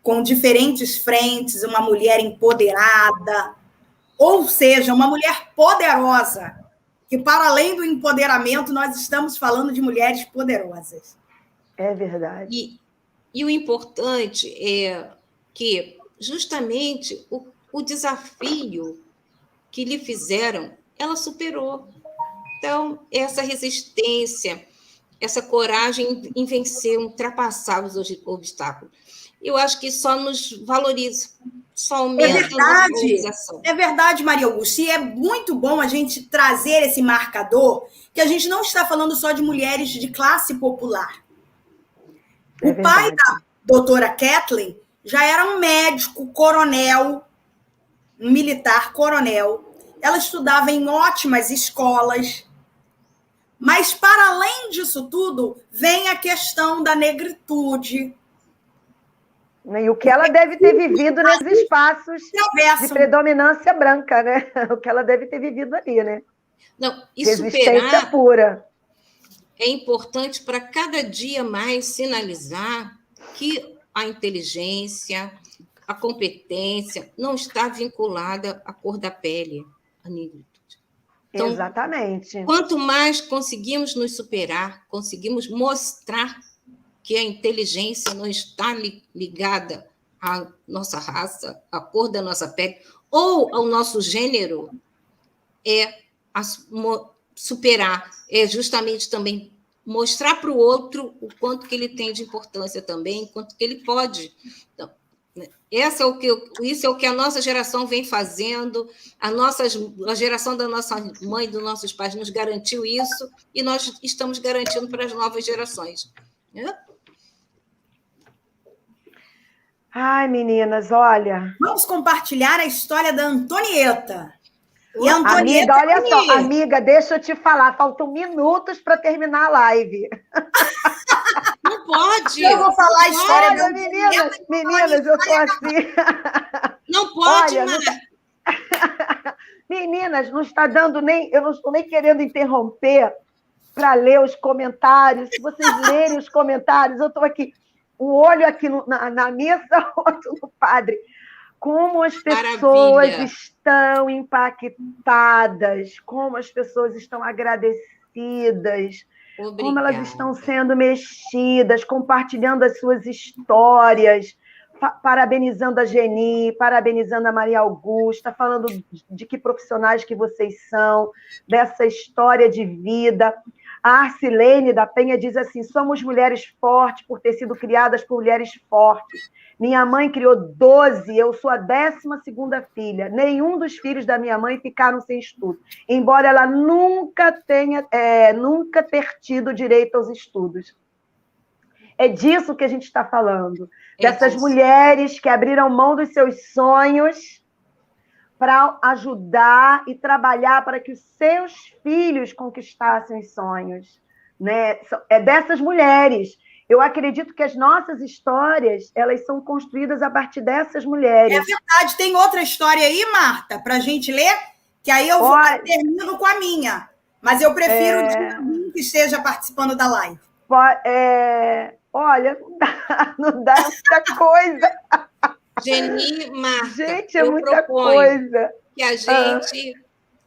com diferentes frentes, uma mulher empoderada, ou seja, uma mulher poderosa, que para além do empoderamento, nós estamos falando de mulheres poderosas.
É verdade.
E o importante é que, justamente, o desafio que lhe fizeram, ela superou. Então, essa resistência, essa coragem em vencer, ultrapassar os obstáculos. Eu acho que só nos valoriza, só aumenta a nossa valorização.
É verdade, Maria Augusta. E é muito bom a gente trazer esse marcador, que a gente não está falando só de mulheres de classe popular. O pai da doutora Kathleen, já era um médico coronel, um militar coronel. Ela estudava em ótimas escolas. Mas, para além disso tudo, vem a questão da negritude.
E o que ela deve ter vivido nesses espaços de predominância branca, né? O que ela deve ter vivido ali, né?
Não, e
resistência
superar
pura.
É importante para cada dia mais sinalizar que a inteligência, a competência não está vinculada à cor da pele, à negritude. Então,
exatamente.
Quanto mais conseguimos nos superar, conseguimos mostrar que a inteligência não está ligada à nossa raça, à cor da nossa pele, ou ao nosso gênero, superar, é justamente também mostrar para o outro o quanto que ele tem de importância também, quanto que ele pode. Então, isso é o que a nossa geração vem fazendo, a geração da nossa mãe, dos nossos pais nos garantiu isso, e nós estamos garantindo para as novas gerações.
Ai, meninas, olha...
Vamos compartilhar a história da Antonieta.
E a Antonieta, amiga, olha só, amiga, deixa eu te falar, faltam minutos para terminar a live.
Não pode.
Eu vou falar a história da
Antonieta. Meninas, eu tô assim.
Não pode,
olha, Meninas, não está dando nem... Eu não estou nem querendo interromper para ler os comentários. Se vocês lerem os comentários, eu estou aqui, um olho aqui na mesa, outro no padre. Como as pessoas estão impactadas, como as pessoas estão agradecidas,
obrigada.
Como elas estão sendo mexidas, compartilhando as suas histórias, parabenizando a Geni, parabenizando a Maria Augusta, falando de que profissionais que vocês são, dessa história de vida. A Arcilene da Penha diz assim, somos mulheres fortes por ter sido criadas por mulheres fortes. Minha mãe criou 12, eu sou a 12ª filha. Nenhum dos filhos da minha mãe ficaram sem estudo, embora ela nunca ter tido direito aos estudos. É disso que a gente está falando. Dessas mulheres que abriram mão dos seus sonhos para ajudar e trabalhar para que os seus filhos conquistassem os sonhos. Né? É dessas mulheres. Eu acredito que as nossas histórias, elas são construídas a partir dessas mulheres.
É verdade. Tem outra história aí, Marta, para a gente ler? Que aí eu termino com a minha. Mas eu prefiro que esteja participando da live.
Olha, não dá muita coisa.
Geni, Marta,
gente, é muita coisa.
Que a gente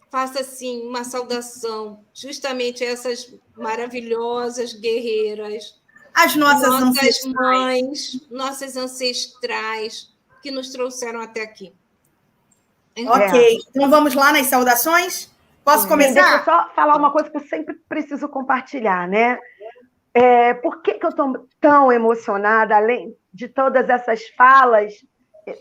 faça, assim, uma saudação justamente a essas maravilhosas guerreiras,
as nossas
mães, nossas ancestrais, que nos trouxeram até aqui.
Ok, então vamos lá nas saudações? Posso começar?
Deixa eu só falar uma coisa que eu sempre preciso compartilhar, né? Por que eu estou tão emocionada, além de todas essas falas,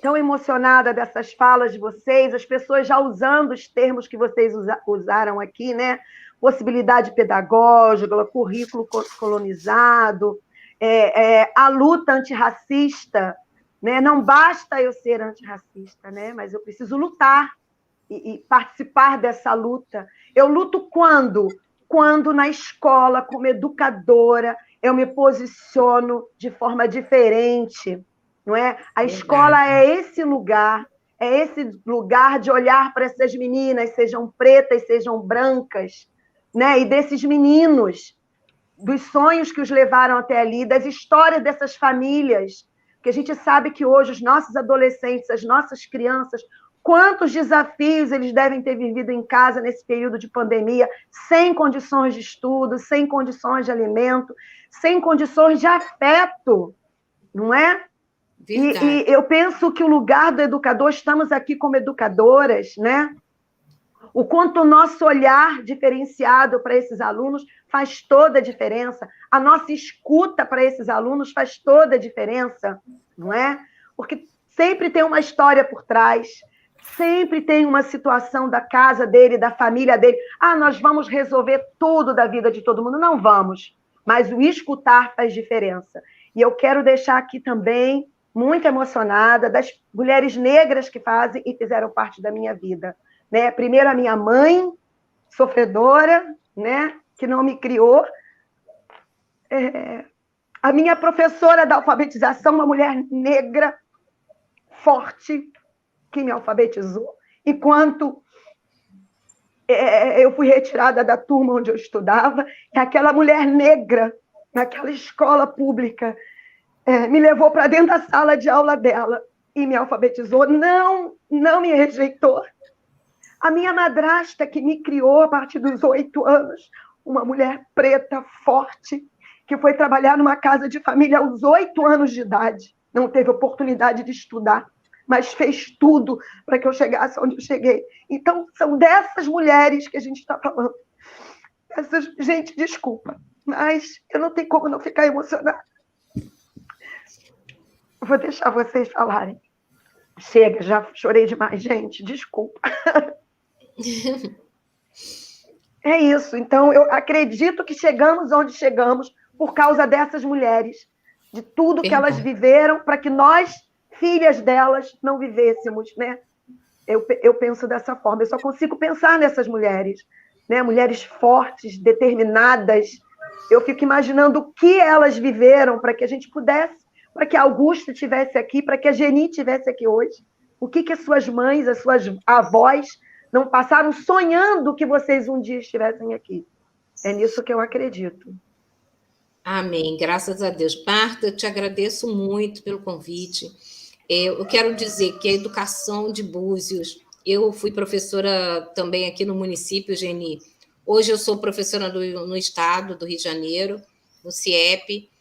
tão emocionada dessas falas de vocês, as pessoas já usando os termos que vocês usaram aqui, né? Possibilidade pedagógica, currículo colonizado, a luta antirracista, né? Não basta eu ser antirracista, né? Mas eu preciso lutar e participar dessa luta. Eu luto quando? Quando na escola, como educadora, eu me posiciono de forma diferente, não é? A escola é esse lugar de olhar para essas meninas, sejam pretas, sejam brancas, né? E desses meninos, dos sonhos que os levaram até ali, das histórias dessas famílias, que a gente sabe que hoje os nossos adolescentes, as nossas crianças, quantos desafios eles devem ter vivido em casa nesse período de pandemia, sem condições de estudo, sem condições de alimento, sem condições de afeto, não é? E eu penso que o lugar do educador, estamos aqui como educadoras, né? O quanto o nosso olhar diferenciado para esses alunos faz toda a diferença, a nossa escuta para esses alunos faz toda a diferença, não é? Porque sempre tem uma história por trás, sempre tem uma situação da casa dele, da família dele. Nós vamos resolver tudo da vida de todo mundo. Não vamos, mas o escutar faz diferença. E eu quero deixar aqui também muito emocionada das mulheres negras que fazem e fizeram parte da minha vida, né? Primeiro a minha mãe, sofredora, né? Que não me criou, a minha professora da alfabetização, uma mulher negra, forte, que me alfabetizou, enquanto eu fui retirada da turma onde eu estudava, e aquela mulher negra, naquela escola pública, me levou para dentro da sala de aula dela e me alfabetizou, não me rejeitou. A minha madrasta, que me criou a partir dos 8 anos, uma mulher preta, forte, que foi trabalhar numa casa de família aos 8 anos de idade, não teve oportunidade de estudar, mas fez tudo para que eu chegasse onde eu cheguei. Então, são dessas mulheres que a gente está falando. Gente, desculpa, mas eu não tenho como não ficar emocionada. Eu vou deixar vocês falarem. Chega, já chorei demais, gente, desculpa. É isso. Então, eu acredito que chegamos onde chegamos por causa dessas mulheres, de tudo que elas viveram, para que nós, filhas delas, não vivêssemos, né? Eu penso dessa forma. Eu só consigo pensar nessas mulheres, né? Mulheres fortes, determinadas. Eu fico imaginando o que elas viveram para que a gente pudesse, para que a Augusta estivesse aqui, para que a Geni estivesse aqui hoje. O que as suas mães, as suas avós não passaram sonhando que vocês um dia estivessem aqui. É nisso que eu acredito.
Amém, graças a Deus. Marta, eu te agradeço muito pelo convite. Eu quero dizer que a educação de Búzios, eu fui professora também aqui no município, Geni. Hoje eu sou professora no estado do Rio de Janeiro, no CIEP,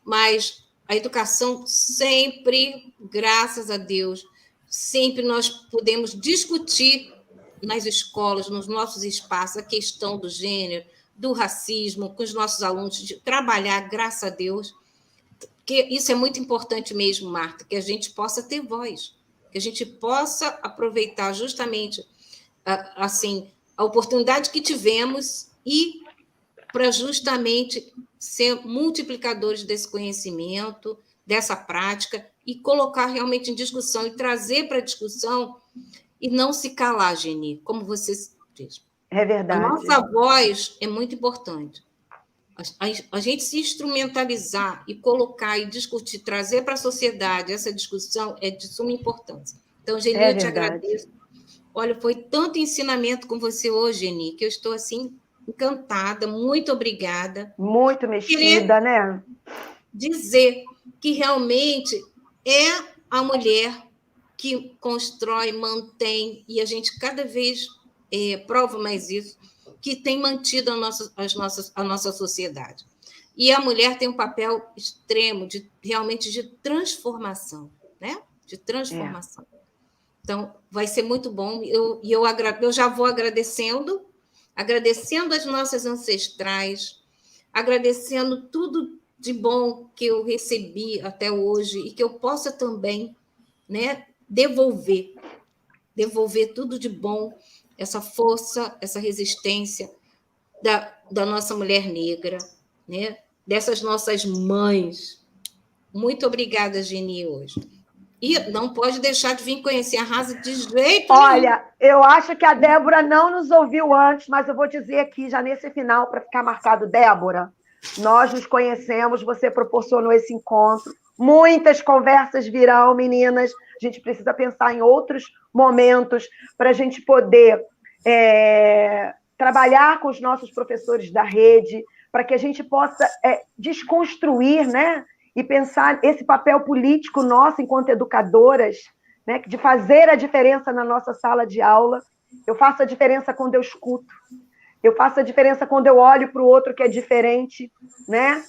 mas a educação sempre, graças a Deus, sempre nós podemos discutir nas escolas, nos nossos espaços, a questão do gênero, do racismo, com os nossos alunos, de trabalhar, graças a Deus, porque isso é muito importante mesmo, Marta, que a gente possa ter voz, que a gente possa aproveitar justamente assim, a oportunidade que tivemos e para justamente ser multiplicadores desse conhecimento, dessa prática, e colocar realmente em discussão, e trazer para a discussão, e não se calar, Geni, como você diz.
É verdade.
A nossa voz é muito importante. A gente se instrumentalizar e colocar e discutir, trazer para a sociedade essa discussão é de suma importância. Então, Geni, eu te agradeço. Olha, foi tanto ensinamento com você hoje, Geni, que eu estou assim encantada. Muito obrigada.
Muito mexida, né?
Dizer que realmente é a mulher que constrói, mantém, e a gente cada vez prova mais isso, que tem mantido a nossa sociedade. E a mulher tem um papel extremo, realmente de transformação, né? De transformação. Então, vai ser muito bom. Eu já vou agradecendo as nossas ancestrais, agradecendo tudo de bom que eu recebi até hoje e que eu possa também, né, devolver tudo de bom, essa força, essa resistência da nossa mulher negra, né? Dessas nossas mães. Muito obrigada, Geni, hoje. E não pode deixar de vir conhecer a Rasa de jeito nenhum.
Olha, eu acho que a Débora não nos ouviu antes, mas eu vou dizer aqui, já nesse final, para ficar marcado, Débora, nós nos conhecemos, você proporcionou esse encontro, muitas conversas virão, meninas, a gente precisa pensar em outros momentos para a gente poder trabalhar com os nossos professores da rede, para que a gente possa desconstruir, né? E pensar esse papel político nosso enquanto educadoras, né? De fazer a diferença na nossa sala de aula. Eu faço a diferença quando eu escuto, eu faço a diferença quando eu olho para o outro que é diferente, né?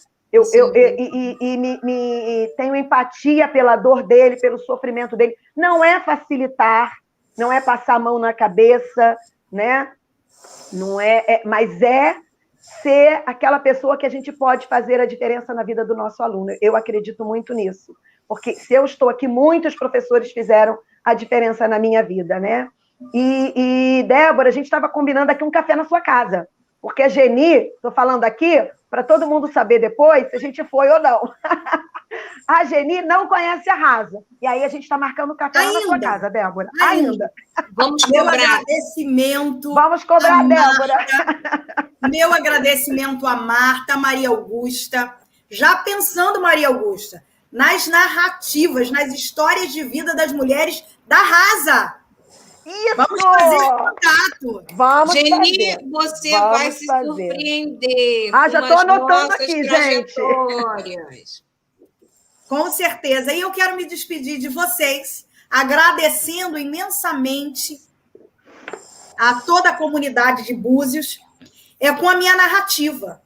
Tenho empatia pela dor dele, pelo sofrimento dele. Não é facilitar, não é passar a mão na cabeça, né? Não mas é ser aquela pessoa que a gente pode fazer a diferença na vida do nosso aluno. Eu acredito muito nisso, porque se eu estou aqui, muitos professores fizeram a diferença na minha vida, né? E Débora, a gente estava combinando aqui um café na sua casa, porque a Geni, estou falando aqui, para todo mundo saber depois se a gente foi ou não. A Geni não conhece a Rasa. E aí a gente está marcando o café lá na sua casa, Débora. Ainda.
Vamos
Meu
cobrar.
agradecimento.
Vamos cobrar, Débora.
Meu agradecimento a Marta, Maria Augusta. Já pensando, Maria Augusta, nas narrativas, nas histórias de vida das mulheres da Rasa.
Isso!
Vamos fazer contato.
Vamos
Geni,
fazer.
você
Vamos
vai se
fazer.
surpreender.
Ah, já
com
tô
as
anotando
nossas
aqui, gente.
trajetórias.
Com certeza. E eu quero me despedir de vocês, agradecendo imensamente a toda a comunidade de Búzios, com a minha narrativa.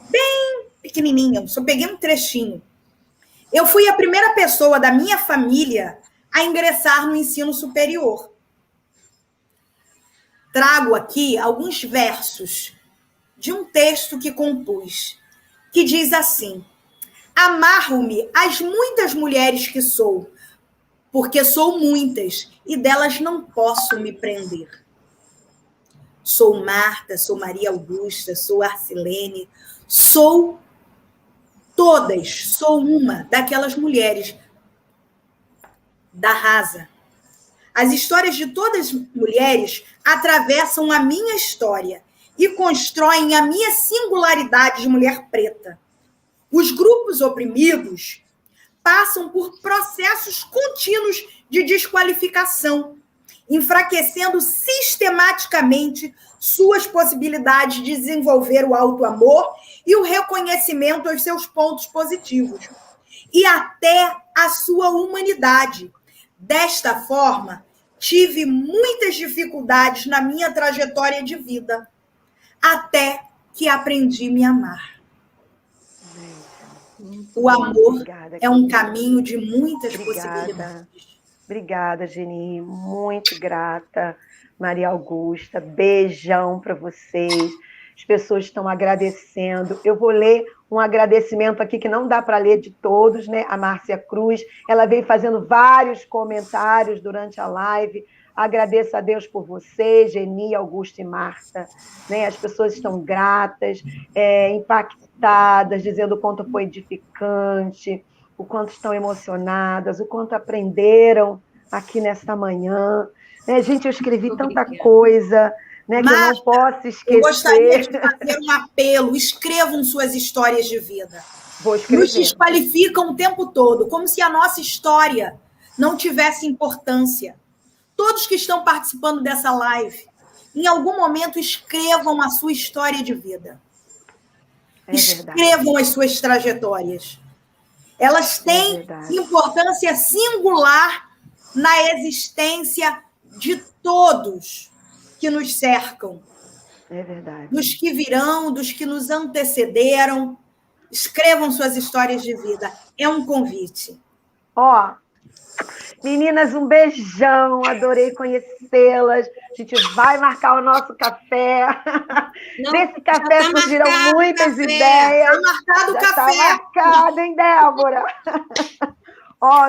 Bem pequenininha, só peguei um trechinho. Eu fui a primeira pessoa da minha família a ingressar no ensino superior. Trago aqui alguns versos de um texto que compus, que diz assim: amarro-me às muitas mulheres que sou, porque sou muitas e delas não posso me prender. Sou Marta, sou Maria Augusta, sou Arcilene, sou todas, sou uma daquelas mulheres da Rasa. As histórias de todas as mulheres atravessam a minha história e constroem a minha singularidade de mulher preta. Os grupos oprimidos passam por processos contínuos de desqualificação, enfraquecendo sistematicamente suas possibilidades de desenvolver o auto-amor e o reconhecimento aos seus pontos positivos, e até a sua humanidade. Desta forma, tive muitas dificuldades na minha trajetória de vida, até que aprendi a me amar. O amor é um caminho de muitas possibilidades.
Obrigada, Geni. Muito grata, Maria Augusta. Beijão para vocês. As pessoas estão agradecendo. Eu vou ler um agradecimento aqui que não dá para ler de todos, né? A Márcia Cruz, ela veio fazendo vários comentários durante a live. Agradeço a Deus por vocês, Geni, Augusta e Marta. Né? As pessoas estão gratas, impactadas, dizendo o quanto foi edificante, o quanto estão emocionadas, o quanto aprenderam aqui nesta manhã. Gente, eu escrevi tanta coisa, né, que
Marta,
eu não posso esquecer.
Eu gostaria de fazer um apelo. Escrevam suas histórias de vida.
Vou escrever.
Nos desqualificam o tempo todo, como se a nossa história não tivesse importância. Todos que estão participando dessa live, em algum momento escrevam a sua história de vida. Escrevam as suas trajetórias. Elas têm importância singular na existência de todos que nos cercam.
É verdade.
Dos que virão, dos que nos antecederam. Escrevam suas histórias de vida. É um convite.
Meninas, um beijão. Adorei conhecê-las. A gente vai marcar o nosso café. Nesse café surgiram muitas ideias.
Está marcado o café.
Está marcado, hein, Débora?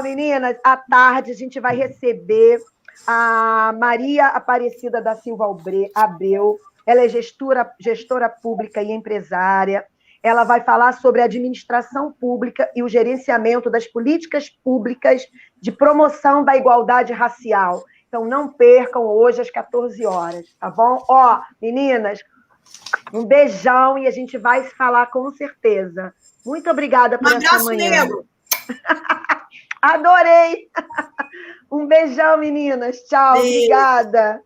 Meninas, à tarde a gente vai receber a Maria Aparecida da Silva Abreu. Ela é gestora pública e empresária. Ela vai falar sobre a administração pública e o gerenciamento das políticas públicas de promoção da igualdade racial. Então, não percam hoje às 14 horas, tá bom? Meninas, um beijão e a gente vai se falar com certeza. Muito obrigada por essa manhã.
Um abraço, negro.
Adorei! Um beijão, meninas. Tchau, obrigada.